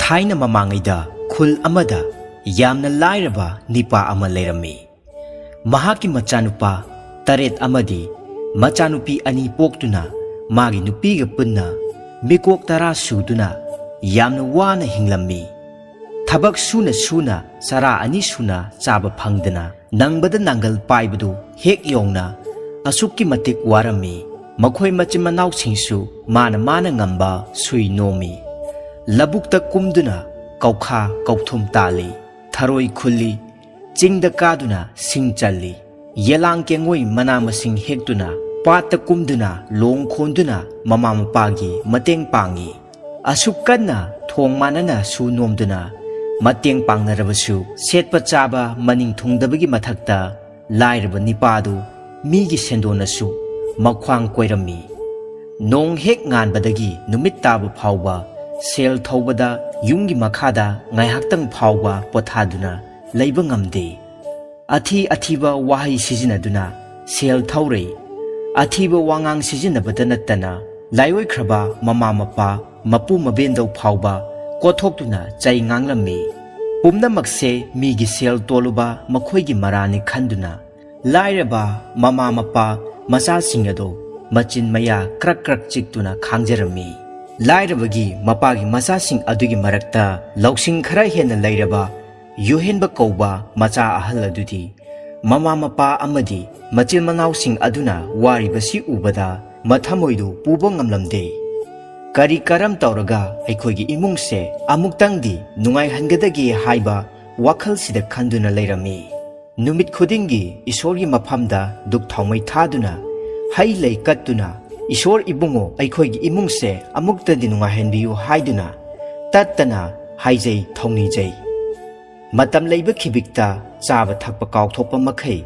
ꯊꯥꯏꯅ ꯃꯃꯥꯡꯉꯩꯗ ꯈꯨꯜ ꯑꯃꯗ ꯌꯥꯝꯅ ꯂꯥꯏꯔꯕ ꯅꯤꯄꯥ ꯑꯃ ꯂꯩꯔꯝꯃꯤ꯫ ꯃꯍꯥꯛꯀꯤ ꯃꯆꯥꯅꯨꯄꯥ 8 ꯑꯃꯗꯤ ꯃꯆꯥꯅꯨꯄꯤ 2 ꯄꯣꯛꯇꯨꯅ ꯃꯥꯒꯤ ꯅꯨꯄꯤꯒ ꯄꯨꯟꯅ ꯃꯤꯀꯣꯛ 10 ꯁꯨꯗꯨꯅ ꯌꯥꯝꯅ ꯋꯥꯅ ꯍꯤꯡꯂꯝꯃꯤ꯫ ꯊꯕꯛ ꯁꯨꯅ ꯆꯔꯥ 2 ꯁꯨꯅ ꯆꯥꯕ ꯐꯪꯗꯅ ꯅꯪꯕꯗ ꯅꯥꯡꯒꯜ ꯄꯥꯏꯕꯗꯨ ꯍꯦꯛ ꯌꯧꯅ ꯑꯁꯨꯛꯀꯤ ꯃꯇꯤꯛ ꯋꯥꯔꯝꯃꯤ꯫ ꯃꯈꯣꯏ ꯃꯆꯤꯟ ꯃꯅꯥꯎꯁꯤꯡꯁꯨ ꯃꯥꯅ ꯉꯝꯕ ꯁꯨꯏ ꯅꯣꯝꯃꯤ꯫ ꯂꯕꯨꯛꯇ ꯀꯨꯝꯗꯨꯅ ꯀꯧꯈꯥ ꯀꯧꯊꯨꯝ ꯇꯥꯜꯂꯤ, ꯊꯔꯣꯏ ꯈꯨꯜꯂꯤ, ꯆꯤꯡꯗ ꯀꯥꯗꯨꯅ ꯁꯤꯡ ꯆꯜꯂꯤ, ꯌꯦꯂꯥꯡ ꯀꯦꯡꯉꯣꯏ ꯃꯅꯥ ꯃꯁꯤꯡ ꯍꯦꯛꯇꯨꯅ ꯄꯥꯠꯇ ꯀꯨꯝꯗꯨꯅ ꯂꯣꯡ ꯈꯣꯟꯗꯨꯅ ꯃꯃꯥ ꯃꯄꯥꯒꯤ ꯃꯇꯦꯡ ꯄꯥꯡꯉꯤ꯫ ꯑꯁꯨꯛ ꯀꯟꯅ ꯊꯣꯡ ꯃꯥꯟꯅꯅ ꯁꯨ ꯅꯣꯝꯗꯨꯅ ꯃꯇꯦꯡ ꯄꯥꯡꯅꯔꯕꯁꯨ ꯁꯦꯠꯄ ꯆꯥꯕ ꯃꯅꯤꯡ ꯊꯨꯡꯗꯕꯒꯤ ꯃꯊꯛꯇ ꯂꯥꯏꯔꯕ ꯅꯤꯄꯥꯗꯨ ꯃꯤꯒꯤ ꯁꯦꯟꯗꯣꯟꯅꯁꯨ ꯃꯈ꯭ꯋꯥꯡ ꯀꯣꯏꯔꯝꯃꯤ꯫ ꯅꯣꯡ ꯍꯦꯛ ꯉꯥꯟꯕꯗꯒꯤ ꯅꯨꯃꯤꯠ ꯇꯥꯕ ꯐꯥꯎꯕ ꯁꯦꯜ ꯊꯧꯕꯗ ꯌꯨꯝꯒꯤ ꯃꯈꯥꯗ ꯉꯥꯏꯍꯥꯛꯇꯪ ꯐꯥꯎꯕ ꯄꯣꯊꯥꯗꯨꯅ ꯂꯩꯕ ꯉꯝꯗꯦ꯫ ꯑꯊꯤꯕ ꯋꯥꯍꯩ ꯁꯤꯖꯤꯟꯅꯗꯨꯅ ꯁꯦꯜ ꯊꯧꯔꯩ꯫ ꯑꯊꯤꯕ ꯋꯥꯉꯥꯡ ꯁꯤꯖꯤꯟꯅꯕꯇ ꯅꯠꯇꯅ ꯂꯥꯏꯑꯣꯏꯈ꯭ꯔꯕ ꯃꯃꯥ ꯃꯄꯥ ꯃꯄꯨ ꯃꯕꯦꯟꯗꯧ ꯐꯥꯎꯕ ꯀꯣꯊꯣꯛꯇꯨꯅ ꯆꯩ ꯉꯥꯡꯂꯝꯃꯤ꯫ ꯄꯨꯝꯅꯃꯛꯁꯦ ꯃꯤꯒꯤ ꯁꯦꯜ ꯇꯣꯜꯂꯨꯕ ꯃꯈꯣꯏꯒꯤ ꯃꯔꯥꯅꯤ ꯈꯟꯗꯨꯅ ꯂꯥꯏꯔꯕ ꯃꯃꯥ ꯃꯄꯥ ꯃꯆꯥꯁꯤꯡ ꯑꯗꯨ ꯃꯆꯤꯟ ꯃꯌꯥ ꯀ꯭ꯔꯛ ꯆꯤꯛꯇꯨꯅ ꯈꯥꯡꯖꯔꯝꯃꯤ꯫ ꯂꯥꯏꯔꯕꯒꯤ ꯃꯄꯥꯒꯤ ꯃꯆꯥꯁꯤꯡ ꯑꯗꯨꯒꯤ ꯃꯔꯛꯇ ꯂꯧꯁꯤꯡ ꯈꯔ ꯍꯦꯟꯅ ꯂꯩꯔꯕ ꯌꯨꯍꯦꯟꯕ ꯀꯧꯕ ꯃꯆꯥ ꯑꯍꯜ ꯑꯗꯨꯗꯤ ꯃꯃꯥ ꯃꯄꯥ ꯑꯃꯗꯤ ꯃꯆꯤꯟ ꯃꯅꯥꯎꯁꯤꯡ ꯑꯗꯨꯅ ꯋꯥꯔꯤꯕꯁꯤ ꯎꯕꯗ ꯃꯊꯃꯣꯏꯗꯨ ꯄꯨꯕ ꯉꯝꯂꯝꯗꯦ꯫ ꯀꯔꯤ ꯀꯔꯝ ꯇꯧꯔꯒ ꯑꯩꯈꯣꯏꯒꯤ ꯏꯃꯨꯡꯁꯦ ꯑꯃꯨꯛꯇꯪꯗꯤ ꯅꯨꯡꯉꯥꯏꯍꯟꯒꯗꯒꯦ ꯍꯥꯏꯕ ꯋꯥꯈꯜꯁꯤꯗ ꯈꯟꯗꯨꯅ ꯂꯩꯔꯝꯃꯤ꯫ ꯅꯨꯃꯤꯠ ꯈꯨꯗꯤꯡꯒꯤ ꯏꯁꯣꯔꯒꯤ ꯃꯐꯝꯗ ꯗꯨꯛ ꯊꯥꯎꯃꯩ ꯊꯥꯗꯨꯅ ꯍꯩ ꯂꯩ ꯀꯠꯇꯨꯅ ꯏꯁꯣꯔ ꯏꯕꯨꯡꯉꯣ ꯑꯩꯈꯣꯏꯒꯤ ꯏꯃꯨꯡꯁꯦ ꯑꯃꯨꯛꯇꯗꯤ ꯅꯨꯡꯉꯥꯏꯍꯟꯕꯤꯌꯨ ꯍꯥꯏꯗꯨꯅ ꯇꯠꯇꯅ ꯍꯥꯏꯖꯩ ꯊꯧꯅꯤꯖꯩ꯫ ꯃꯇꯝ ꯂꯩꯕ ꯈꯤꯕꯤꯛꯇ ꯆꯥꯕ ꯊꯛꯄ ꯀꯥꯎꯊꯣꯛꯄ ꯃꯈꯩ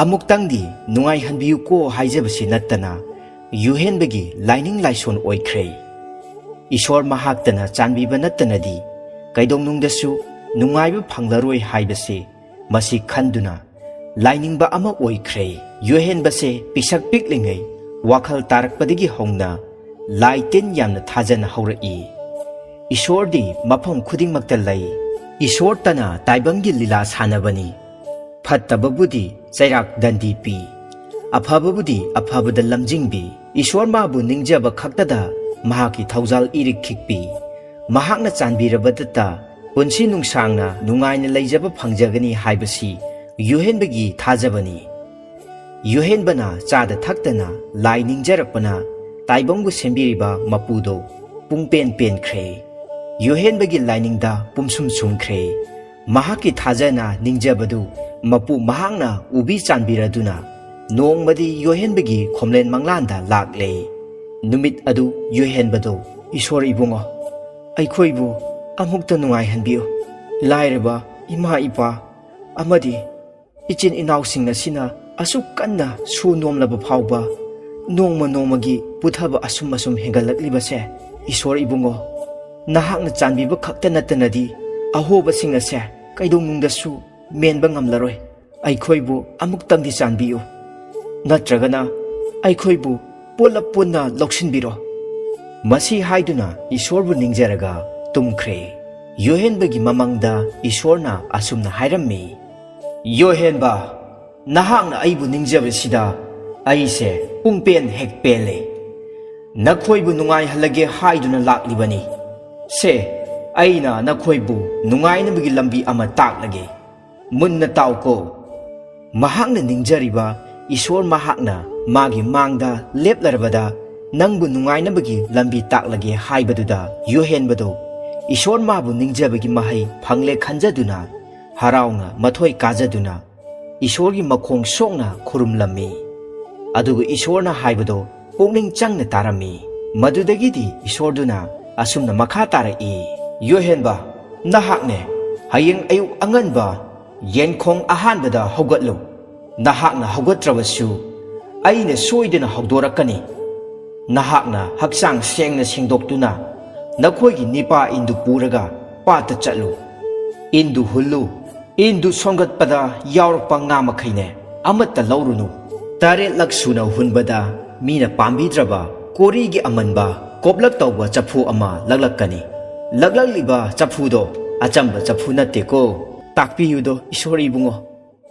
ꯑꯃꯨꯛꯇꯪꯗꯤ ꯅꯨꯡꯉꯥꯏꯍꯟꯕꯤꯌꯨꯀꯣ ꯍꯥꯏꯖꯕꯁꯤ ꯅꯠꯇꯅ ꯌꯨꯍꯦꯟꯕꯒꯤ ꯂꯥꯏꯅꯤꯡ ꯂꯥꯏꯁꯣꯟ ꯑꯣꯏꯈ꯭ꯔꯦ꯫ ꯏꯁꯣꯔ ꯃꯍꯥꯛꯇꯅ ꯆꯥꯟꯕꯤꯕ ꯅꯠꯇꯅꯗꯤ ꯀꯩꯗꯧꯅꯨꯡꯗꯁꯨ ꯅꯨꯡꯉꯥꯏꯕ ꯐꯪꯂꯔꯣꯏ ꯍꯥꯏꯕꯁꯦ ꯃꯁꯤ ꯈꯟꯗꯨꯅ ꯂꯥꯏꯅꯤꯡꯕ ꯑꯃ ꯑꯣꯏꯈ꯭ꯔꯦ꯫ ꯌꯨꯍꯦꯟꯕꯁꯦ ꯄꯤꯁꯛ ꯄꯤꯛꯂꯤꯉꯩ ꯋꯥꯈꯜ ꯇꯥꯔꯛꯄꯗꯒꯤ ꯍꯧꯅ ꯂꯥꯏ ꯇꯤꯟ ꯌꯥꯝꯅ ꯊꯥꯖꯅ ꯍꯧꯔꯛꯏ꯫ ꯏꯁꯣꯔꯗꯤ ꯃꯐꯝ ꯈꯨꯗꯤꯡꯃꯛꯇ ꯂꯩ, ꯏꯁꯣꯔꯇꯅ ꯇꯥꯏꯕꯪꯒꯤ ꯂꯤꯂꯥ ꯁꯥꯟꯅꯕꯅꯤ꯫ ꯐꯠꯇꯕꯕꯨꯗꯤ ꯆꯩꯔꯥꯛ ꯗꯟꯗꯤ ꯄꯤ, ꯑꯐꯕꯕꯨꯗꯤ ꯑꯐꯕꯗ ꯂꯝꯖꯤꯡꯕꯤ꯫ ꯏꯁꯣꯔ ꯃꯥꯕꯨ ꯅꯤꯡꯖꯕ ꯈꯛꯇꯗ ꯃꯍꯥꯛꯀꯤ ꯊꯧꯖꯥꯜ ꯏꯔꯤꯛ ꯈꯤꯛꯄꯤ꯫ ꯃꯍꯥꯛꯅ ꯆꯥꯟꯕꯤꯔꯕꯗꯇ ꯄꯨꯟꯁꯤ ꯅꯨꯡꯁꯥꯡꯅ ꯅꯨꯡꯉꯥꯏꯅ ꯂꯩꯖꯕ ꯐꯪꯖꯒꯅꯤ ꯍꯥꯏꯕꯁꯤ ꯌꯨꯍꯦꯟꯕꯒꯤ ꯊꯥꯖꯕꯅꯤ꯫ ꯌꯨꯍꯦꯟꯕꯅ ꯆꯥꯗ ꯊꯛꯇꯅ ꯂꯥꯏ ꯅꯤꯡꯖꯔꯛꯄꯅ ꯇꯥꯏꯕꯪꯕꯨ ꯁꯦꯝꯕꯤꯔꯤꯕ ꯃꯄꯨꯗꯣ ꯄꯨꯡꯄꯦꯟ ꯄꯦꯟꯈ꯭ꯔꯦ꯫ ꯌꯨꯍꯦꯟꯕꯒꯤ ꯂꯥꯏꯅꯤꯡꯗ ꯄꯨꯝꯁꯨꯝ ꯁꯨꯝꯈ꯭ꯔꯦ꯫ ꯃꯍꯥꯛꯀꯤ ꯊꯥꯖꯅ ꯅꯤꯡꯖꯕꯗꯨ ꯃꯄꯨ ꯃꯍꯥꯛꯅ ꯎꯕꯤ ꯆꯥꯟꯕꯤꯔꯗꯨꯅ ꯅꯣꯡꯃꯗꯤ ꯌꯨꯍꯦꯟꯕꯒꯤ ꯈꯣꯝꯂꯦꯟ ꯃꯪꯂꯥꯟꯗ ꯂꯥꯛꯂꯦ꯫ ꯅꯨꯃꯤꯠ ꯑꯗꯨ ꯌꯨꯍꯦꯟꯕꯗꯣ ꯏꯁꯣꯔ ꯏꯕꯨꯡꯉꯣ ꯑꯩꯈꯣꯏꯕꯨ ꯑꯃꯨꯛꯇ ꯅꯨꯡꯉꯥꯏꯍꯟꯕꯤꯌꯨ꯫ ꯂꯥꯏꯔꯕ ꯏꯃꯥ ꯏꯄꯥ ꯑꯃꯗꯤ ꯏꯆꯤꯟ ꯏꯅꯥꯎꯁꯤꯡ ꯑꯁꯤꯅ ꯑꯁꯨꯛ ꯀꯟꯅ ꯁꯨ ꯅꯣꯝꯂꯕ ꯐꯥꯎꯕ ꯅꯣꯡꯃ ꯅꯣꯡꯃꯒꯤ ꯄꯨꯊꯕ ꯑꯁꯨꯝ ꯍꯦꯟꯒꯠꯂꯛꯂꯤꯕꯁꯦ ꯏꯁꯣꯔ ꯏꯕꯨꯡꯉꯣ ꯅꯍꯥꯛꯅ ꯆꯥꯟꯕꯤꯕ ꯈꯛꯇ ꯅꯠꯇꯅꯗꯤ ꯑꯍꯣꯕꯁꯤꯡ ꯑꯁꯦ ꯀꯩꯗꯧꯅꯨꯡꯗꯁꯨ ꯃꯦꯟꯕ ꯉꯝꯂꯔꯣꯏ꯫ ꯑꯩꯈꯣꯏꯕꯨ ꯑꯃꯨꯛꯇꯪꯗꯤ ꯆꯥꯟꯕꯤꯌꯨ, ꯅꯠꯇ꯭ꯔꯒꯅ ꯑꯩꯈꯣꯏꯕꯨ ꯄꯨꯂꯞ ꯄꯨꯟꯅ ꯂꯧꯁꯤꯟꯕꯤꯔꯣ꯫ ꯃꯁꯤ ꯍꯥꯏꯗꯨꯅ ꯏꯁꯣꯔꯕꯨ ꯅꯤꯡꯖꯔꯒ ꯇꯨꯝꯈ꯭ꯔꯦ꯫ ꯌꯨꯍꯦꯟꯕꯒꯤ ꯃꯃꯪꯗ ꯏꯁꯣꯔꯅ ꯑꯁꯨꯝꯅ ꯍꯥꯏꯔꯝꯃꯤ, ꯌꯨꯍꯦꯟꯕ, ꯅꯍꯥꯛꯅ ꯑꯩꯕꯨ ꯅꯤꯡꯖꯕꯁꯤꯗ ꯑꯩꯁꯦ ꯄꯨꯡꯄꯦꯟ ꯍꯦꯛ ꯄꯦꯜꯂꯦ꯫ ꯅꯈꯣꯏꯕꯨ ꯅꯨꯡꯉꯥꯏꯍꯜꯂꯒꯦ ꯍꯥꯏꯗꯨꯅ ꯂꯥꯛꯂꯤꯕꯅꯤ꯫ ꯁꯦ ꯑꯩꯅ ꯅꯈꯣꯏꯕꯨ ꯅꯨꯡꯉꯥꯏꯅꯕꯒꯤ ꯂꯝꯕꯤ ꯑꯃ ꯇꯥꯛꯂꯒꯦ, ꯃꯨꯟꯅ ꯇꯥꯎꯀꯣ꯫ ꯃꯍꯥꯛꯅ ꯅꯤꯡꯖꯔꯤꯕ ꯏꯁꯣꯔ ꯃꯍꯥꯛꯅ ꯃꯥꯒꯤ ꯃꯥꯡꯗ ꯂꯦꯞꯂꯔꯕꯗ ꯅꯪꯕꯨ ꯅꯨꯡꯉꯥꯏꯅꯕꯒꯤ ꯂꯝꯕꯤ ꯇꯥꯛꯂꯒꯦ ꯍꯥꯏꯕꯗꯨꯗ ꯌꯨꯍꯦꯟꯕꯗꯣ ꯏꯁꯣꯔ ꯃꯥꯕꯨ ꯅꯤꯡꯖꯕꯒꯤ ꯃꯍꯩ ꯐꯪꯂꯦ ꯈꯟꯖꯗꯨꯅ ꯍꯔꯥꯎꯅ ꯃꯊꯣꯏ ꯀꯥꯖꯗꯨꯅ ꯏꯁꯣꯔꯒꯤ ꯃꯈꯣꯡ ꯁꯣꯛꯅ ꯈꯨꯔꯨꯝꯂꯝꯃꯤ꯫ ꯑꯗꯨꯒ ꯏꯁꯣꯔꯅ ꯍꯥꯏꯕꯗꯣ ꯄꯨꯛꯅꯤꯡ ꯆꯪꯅ ꯇꯥꯔꯝꯃꯤ꯫ ꯃꯗꯨꯗꯒꯤꯗꯤ ꯏꯁꯣꯔꯗꯨꯅ ꯑꯁꯨꯝꯅ ꯃꯈꯥ ꯇꯥꯔꯛꯏ, ꯌꯨꯍꯦꯟꯕ, ꯅꯍꯥꯛꯅꯦ ꯍꯌꯦꯡ ꯑꯌꯨꯛ ꯑꯉꯟꯕ ꯌꯦꯟꯈꯣꯡ ꯑꯍꯥꯟꯕꯗ ꯍꯧꯒꯠꯂꯨ꯫ ꯅꯍꯥꯛꯅ ꯍꯧꯒꯠꯇ꯭ꯔꯕꯁꯨ ꯑꯩꯅ ꯁꯣꯏꯗꯅ ꯍꯧꯗꯣꯔꯛꯀꯅꯤ꯫ ꯅꯍꯥꯛꯅ ꯍꯛꯆꯥꯡ ꯁꯦꯡꯅ ꯁꯦꯡꯗꯣꯛꯇꯨꯅ ꯅꯈꯣꯏꯒꯤ ꯅꯤꯄꯥ ꯏꯟꯗꯨ ꯄꯨꯔꯒ ꯄꯥꯠꯇ ꯆꯠꯂꯨ꯫ ꯏꯟꯗꯨ ꯍꯨꯜꯂꯨ꯫ ꯏꯟꯗꯨ ꯁꯣꯟꯒꯠꯄꯗ ꯌꯥꯎꯔꯛꯄ ꯉꯥ ꯃꯈꯩꯅꯦ ꯑꯃꯠꯇ ꯂꯧꯔꯨꯅꯨ꯫ 8ꯂꯛ ꯁꯨꯅ ꯍꯨꯟꯕꯗ ꯃꯤꯅ ꯄꯥꯝꯕꯤꯗ꯭ꯔꯕ ꯀꯣꯔꯤꯒꯤ ꯑꯃꯟꯕ ꯀꯣꯞꯂꯛ ꯇꯧꯕ ꯆꯐꯨ ꯑꯃ ꯂꯛꯂꯛꯀꯅꯤ꯫ ꯂꯛꯂꯛꯂꯤꯕ ꯆꯐꯨꯗꯣ ꯑꯆꯝꯕ ꯆꯐꯨ ꯅꯠꯇꯦꯀꯣ ꯇꯥꯛꯄꯤꯌꯨꯗꯣ ꯏꯁꯣꯔ ꯏꯕꯨꯡꯉꯣ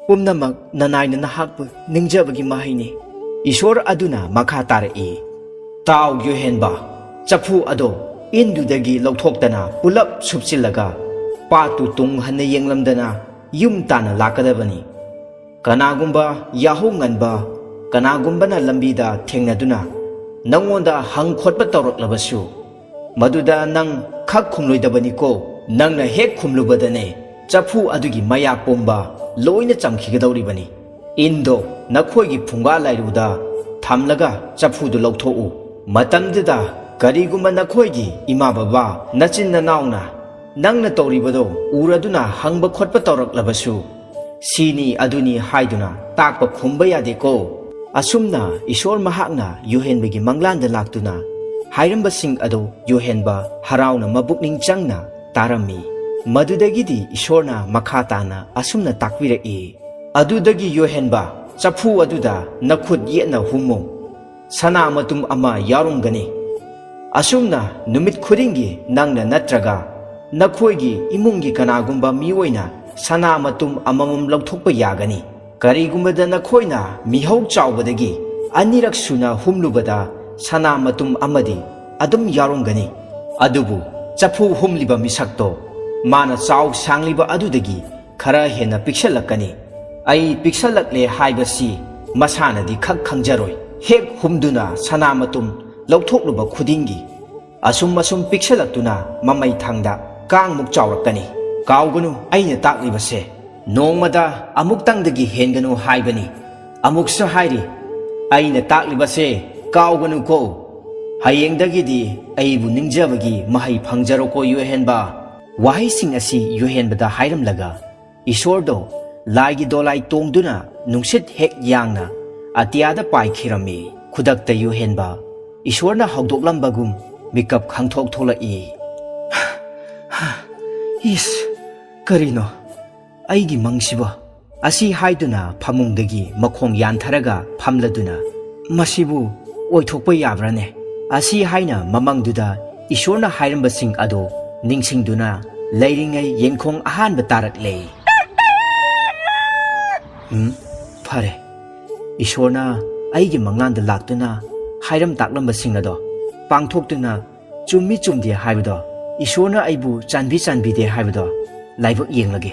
ꯄꯨꯝꯅꯃꯛ ꯅꯅꯥꯏꯅ ꯅꯍꯥꯛꯄꯨ ꯅꯤꯡꯖꯕꯒꯤ ꯃꯍꯩꯅꯤ ꯏꯁꯣꯔ ꯑꯗꯨꯅ ꯃꯈꯥ ꯇꯥꯔꯛꯏ ꯇꯥꯎ ꯌꯣꯍꯦꯟꯕ ꯆꯐꯨ ꯑꯗꯣ ꯏꯟꯗꯨꯗꯒꯤ ꯂꯧꯊꯣꯛꯇꯅ ꯄꯨꯂꯞ ꯁꯨꯞꯆꯤꯜꯂꯒ ꯄꯥꯠꯇꯨ ꯇꯨꯡ ꯍꯟꯅ ꯌꯦꯡꯂꯝꯗꯅ ꯌꯨꯝ ꯇꯥꯟꯅ ꯂꯥꯛꯀꯗꯕꯅꯤ ꯀꯅꯥꯒꯨꯝꯕ ꯌꯥꯍꯧ ꯉꯟꯕ ꯀꯅꯥꯒꯨꯝꯕꯅ ꯂꯝꯕꯤꯗ ꯊꯦꯡꯅꯗꯨꯅ ꯅꯪꯉꯣꯟꯗ ꯍꯪ ꯈꯣꯠꯄ ꯇꯧꯔꯛꯂꯕꯁꯨ ꯃꯗꯨꯗ ꯅꯪ ꯈꯛ ꯈꯨꯝꯂꯣꯏꯗꯕꯅꯤꯀꯣ ꯅꯪꯅ ꯍꯦꯛ ꯈꯨꯝꯂꯨꯕꯗꯅꯦ ꯆꯐꯨ ꯑꯗꯨꯒꯤ ꯃꯌꯥ ꯄꯨꯝꯕ ꯂꯣꯏꯅ ꯆꯝꯈꯤꯒꯗꯧꯔꯤꯕꯅꯤ ꯏꯟꯗꯣ ꯅꯈꯣꯏꯒꯤ ꯐꯨꯡꯒꯥ ꯂꯥꯏꯔꯨꯗ ꯊꯝꯂꯒ ꯆꯐꯨꯗꯨ ꯂꯧꯊꯣꯛꯎ ꯃꯇꯝꯗꯨꯗ ꯀꯔꯤꯒꯨꯝꯕ ꯅꯈꯣꯏꯒꯤ ꯏꯃꯥ ꯕꯕꯥ ꯅꯆꯤꯟ ꯅꯅꯥꯎꯅ ꯅꯪꯅ ꯇꯧꯔꯤꯕꯗꯣ ꯎꯔꯗꯨꯅ ꯍꯪꯕ ꯈꯣꯠꯄ ꯇꯧꯔꯛꯂꯕꯁꯨ ꯁꯤꯅꯤ ꯑꯗꯨꯅꯤ ꯍꯥꯏꯗꯨꯅ ꯇꯥꯛꯄ ꯈꯨꯝꯕ ꯌꯥꯗꯦꯀꯣ ꯑꯁꯨꯝꯅ ꯏꯁꯣꯔ ꯃꯍꯥꯛꯅ ꯌꯣꯍꯦꯟꯕꯒꯤ ꯃꯪꯂꯥꯟꯗ ꯂꯥꯛꯇꯨꯅ ꯍꯥꯏꯔꯝꯕꯁꯤꯡ ꯑꯗꯨ ꯌꯣꯍꯦꯟꯕ ꯍꯔꯥꯎꯅ ꯃꯄꯨꯛꯅꯤꯡ ꯆꯪꯅ ꯇꯥꯔꯝꯃꯤ ꯃꯗꯨꯗꯒꯤꯗꯤ ꯏꯁꯣꯔꯅ ꯃꯈꯥ ꯇꯥꯅ ꯑꯁꯨꯝꯅ ꯇꯥꯛꯄꯤꯔꯛꯏ ꯑꯗꯨꯗꯒꯤ ꯌꯣꯍꯦꯟꯕ ꯆꯐꯨ ꯑꯗꯨꯗ ꯅꯈꯨꯠ ꯌꯦꯠꯅ ꯍꯨꯝꯃꯨ ꯁꯅꯥ ꯃꯇꯨꯝ ꯑꯃ ꯌꯥꯎꯔꯝꯒꯅꯤ ꯑꯁꯨꯝꯅ ꯅꯨꯃꯤꯠ ꯈꯨꯗꯤꯡꯒꯤ ꯅꯪꯅ ꯅꯠꯇ꯭ꯔꯒ ꯅꯈꯣꯏꯒꯤ ꯏꯃꯨꯡꯒꯤ ꯀꯅꯥꯒꯨꯝꯕ ꯃꯤꯑꯣꯏꯅ ꯁꯅꯥ ꯃꯇꯨꯝ ꯑꯃꯃꯝ ꯂꯧꯊꯣꯛꯄ ꯌꯥꯒꯅꯤ ꯀꯔꯤꯒꯨꯝꯕꯗ ꯅꯈꯣꯏꯅ ꯃꯤꯍꯧ ꯆꯥꯎꯕꯗꯒꯤ ꯑꯅꯤꯔꯛ ꯁꯨꯅ ꯍꯨꯝꯂꯨꯕꯗ ꯁꯅꯥ ꯃꯇꯨꯝ ꯑꯃꯗꯤ ꯑꯗꯨꯝ ꯌꯥꯎꯔꯝꯒꯅꯤ ꯑꯗꯨꯕꯨ ꯆꯐꯨ ꯍꯨꯝꯂꯤꯕ ꯃꯤꯁꯛꯇꯣ ꯃꯥꯅ ꯆꯥꯎ ꯁꯥꯡꯂꯤꯕ ꯑꯗꯨꯗꯒꯤ ꯈꯔ ꯍꯦꯟꯅ ꯄꯤꯛꯁꯜꯂꯛꯀꯅꯤ ꯑꯩ ꯄꯤꯛꯁꯜꯂꯛꯂꯦ ꯍꯥꯏꯕꯁꯤ ꯃꯁꯥꯅꯗꯤ ꯈꯛ ꯈꯪꯖꯔꯣꯏ ꯍꯦꯛ ꯍꯨꯝꯗꯨꯅ ꯁꯅꯥ ꯃꯇꯨꯝ ꯂꯧꯊꯣꯛꯂꯨꯕ ꯈꯨꯗꯤꯡꯒꯤ ꯑꯁꯨꯝ ꯄꯤꯛꯁꯜꯂꯛꯇꯨꯅ ꯃꯃꯩ ꯊꯪꯗ ꯀꯥꯡꯃꯨꯛ ꯆꯥꯎꯔꯛꯀꯅꯤ ꯀꯥꯎꯒꯅꯨ ꯑꯩꯅ ꯇꯥꯛꯂꯤꯕꯁꯦ ꯅꯣꯡꯃꯗ ꯑꯃꯨꯛꯇꯪꯗꯒꯤ ꯍꯦꯟꯒꯅꯨ ꯍꯥꯏꯕꯅꯤ ꯑꯃꯨꯛꯁꯨ ꯍꯥꯏꯔꯤ ꯑꯩꯅ ꯇꯥꯛꯂꯤꯕꯁꯦ ꯀꯥꯎꯒꯅꯨꯀꯣ ꯍꯌꯦꯡꯗꯒꯤꯗꯤ ꯑꯩꯕꯨ ꯅꯤꯡꯖꯕꯒꯤ ꯃꯍꯩ ꯐꯪꯖꯔꯣꯀꯣ ꯌꯣꯍꯦꯟꯕ ꯋꯥꯍꯩꯁꯤꯡ ꯑꯁꯤ ꯌꯣꯍꯦꯟꯕꯗ ꯍꯥꯏꯔꯝꯂꯒ ꯏꯁꯣꯔꯗꯣ ꯂꯥꯏꯒꯤ ꯗꯣꯂꯥꯏ ꯇꯣꯡꯗꯨꯅ ꯅꯨꯡꯁꯤꯠ ꯍꯦꯛ ꯌꯥꯡꯅ ꯑꯇꯤꯌꯥꯗ ꯄꯥꯏꯈꯤꯔꯝꯃꯤ ꯈꯨꯗꯛꯇ ꯌꯣꯍꯦꯟꯕ ꯏꯁꯣꯔꯅ ꯍꯧꯗꯣꯛꯂꯝꯕꯒꯨꯝ ꯃꯤꯀꯞ ꯈꯪꯊꯣꯛ ꯊꯣꯛꯂꯛꯏ ꯏꯁ ꯀꯔꯤꯅꯣ ꯑꯩꯒꯤ ꯃꯪꯁꯤꯕꯣ ꯑꯁꯤ ꯍꯥꯏꯗꯨꯅ ꯐꯃꯨꯡꯗꯒꯤ ꯃꯈꯣꯡ ꯌꯥꯟꯊꯔꯒ ꯐꯝꯂꯗꯨꯅ ꯃꯁꯤꯕꯨ ꯑꯣꯏꯊꯣꯛꯄ ꯌꯥꯕ꯭ꯔꯥꯅꯦ ꯑꯁꯤ ꯍꯥꯏꯅ ꯃꯃꯪꯗꯨꯗ ꯏꯁꯣꯔꯅ ꯍꯥꯏꯔꯝꯕꯁꯤꯡ ꯑꯗꯣ ꯅꯤꯡꯁꯤꯡꯗꯨꯅ ꯂꯩꯔꯤꯉꯩ ꯌꯦꯡꯈꯣꯡ ꯑꯍꯥꯟꯕ ꯇꯥꯔꯛꯂꯦ ꯐꯔꯦ ꯏꯁꯣꯔꯅ ꯑꯩꯒꯤ ꯃꯪꯂꯥꯟꯗ ꯂꯥꯛꯇꯨꯅ ꯍꯥꯏꯔꯝ ꯇꯥꯛꯂꯝꯕꯁꯤꯡ ꯑꯗꯣ ꯄꯥꯡꯊꯣꯛꯇꯨꯅ ꯆꯨꯝꯃꯤ ꯆꯨꯝꯗꯦ ꯍꯥꯏꯕꯗꯣ ꯏꯁꯣꯔꯅ ꯑꯩꯕꯨ ꯆꯥꯟꯕꯤꯗꯦ ꯍꯥꯏꯕꯗꯣ ꯂꯥꯏꯕꯛ ꯌꯦꯡꯂꯒꯦ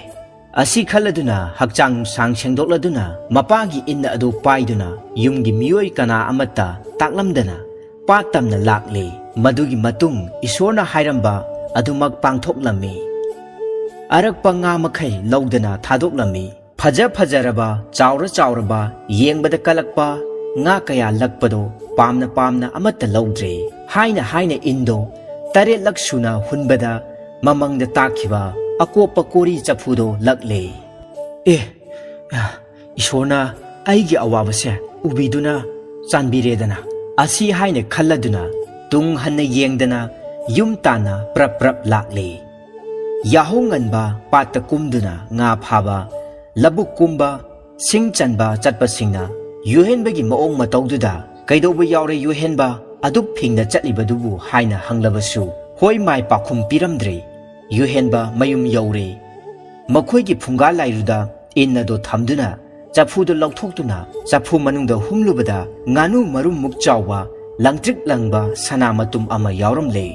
ꯑꯁꯤ ꯈꯜꯂꯗꯨꯅ ꯍꯛꯆꯥꯡ ꯅꯨꯡꯁꯥꯡ ꯁꯦꯡꯗꯣꯛꯂꯗꯨꯅ ꯃꯄꯥꯒꯤ ꯏꯟ ꯑꯗꯨ ꯄꯥꯏꯗꯨꯅ ꯌꯨꯝꯒꯤ ꯃꯤꯑꯣꯏ ꯀꯅꯥ ꯑꯃꯠꯇ ꯇꯥꯛꯂꯝꯗꯅ ꯄꯥꯠ ꯇꯝꯅ ꯂꯥꯛꯂꯦ ꯃꯗꯨꯒꯤ ꯃꯇꯨꯡ ꯏꯁꯣꯔꯅ ꯍꯥꯏꯔꯝꯕ ꯑꯗꯨꯃꯛ ꯄꯥꯡꯊꯣꯛꯂꯝꯃꯤ ꯑꯔꯛꯄ ꯉꯥ ꯃꯈꯩ ꯂꯧꯗꯅ ꯊꯥꯗꯣꯛꯂꯝꯃꯤ ꯐꯖꯔꯕ ꯆꯥꯎꯔꯕ ꯌꯦꯡꯕꯗ ꯀꯜꯂꯛꯄ ꯉꯥ ꯀꯌꯥ ꯂꯛꯄꯗꯣ ꯄꯥꯝꯅ ꯑꯃꯠꯇ ꯂꯧꯗ꯭ꯔꯦ ꯍꯥꯏꯅ ꯏꯟꯗꯣ 8ꯂꯛ ꯁꯨꯅ ꯍꯨꯟꯕꯗ ꯃꯃꯪꯗ ꯇꯥꯛꯈꯤꯕ ꯑꯀꯣꯞꯄ ꯀꯣꯔꯤ ꯆꯐꯨꯗꯣ ꯂꯛꯂꯦ ꯏꯁꯣꯔꯅ ꯑꯩꯒꯤ ꯑꯋꯥꯕꯁꯦ ꯎꯕꯤꯗꯨꯅ ꯆꯥꯟꯕꯤꯔꯦꯗꯅ ꯑꯁꯤ ꯍꯥꯏꯅ ꯈꯜꯂꯗꯨꯅ ꯇꯨꯡ ꯍꯟꯅ ꯌꯦꯡꯗꯅ ꯌꯨꯝ ꯇꯥꯟꯅ ꯄ꯭ꯔꯞ ꯂꯥꯛꯂꯦ ꯌꯥꯍꯧ ꯉꯟꯕ ꯄꯥꯠꯇ ꯀꯨꯝꯗꯨꯅ ꯉꯥ ꯐꯥꯕ ꯂꯕꯨꯛ ꯀꯨꯝꯕ ꯁꯤꯡ ꯆꯟꯕ ꯆꯠꯄꯁꯤꯡꯅ ꯌꯣꯍꯦꯟꯕꯒꯤ ꯃꯑꯣꯡ ꯃꯇꯧꯗꯨꯗ ꯀꯩꯗꯧꯕ ꯌꯥꯎꯔꯦ ꯌꯣꯍꯦꯟꯕ ꯑꯗꯨꯛ ꯐꯤꯡꯅ ꯆꯠꯂꯤꯕꯗꯨꯕꯨ ꯍꯥꯏꯅ ꯍꯪꯂꯕꯁꯨ ꯍꯣꯏ ꯃꯥꯏ ꯄꯥꯎꯈꯨꯝ ꯄꯤꯔꯝꯗ꯭ꯔꯦ ꯌꯣꯍꯦꯟꯕ ꯃꯌꯨꯝ ꯌꯧꯔꯦ ꯃꯈꯣꯏꯒꯤ ꯐꯨꯡꯒꯥ ꯂꯥꯏꯔꯨꯗ ꯏꯟ ꯑꯗꯨ ꯊꯝꯗꯨꯅ ꯆꯐꯨꯗꯨ ꯂꯧꯊꯣꯛꯇꯨꯅ ꯆꯐꯨ ꯃꯅꯨꯡꯗ ꯍꯨꯝꯂꯨꯕꯗ ꯉꯥꯅꯨ ꯃꯔꯨꯝꯃꯨꯛ ꯆꯥꯎꯕ ꯂꯪꯇ꯭ꯔꯤꯛ ꯂꯪꯕ ꯁꯅꯥ ꯃꯇꯨꯝ ꯑꯃ ꯌꯥꯎꯔꯝꯂꯦ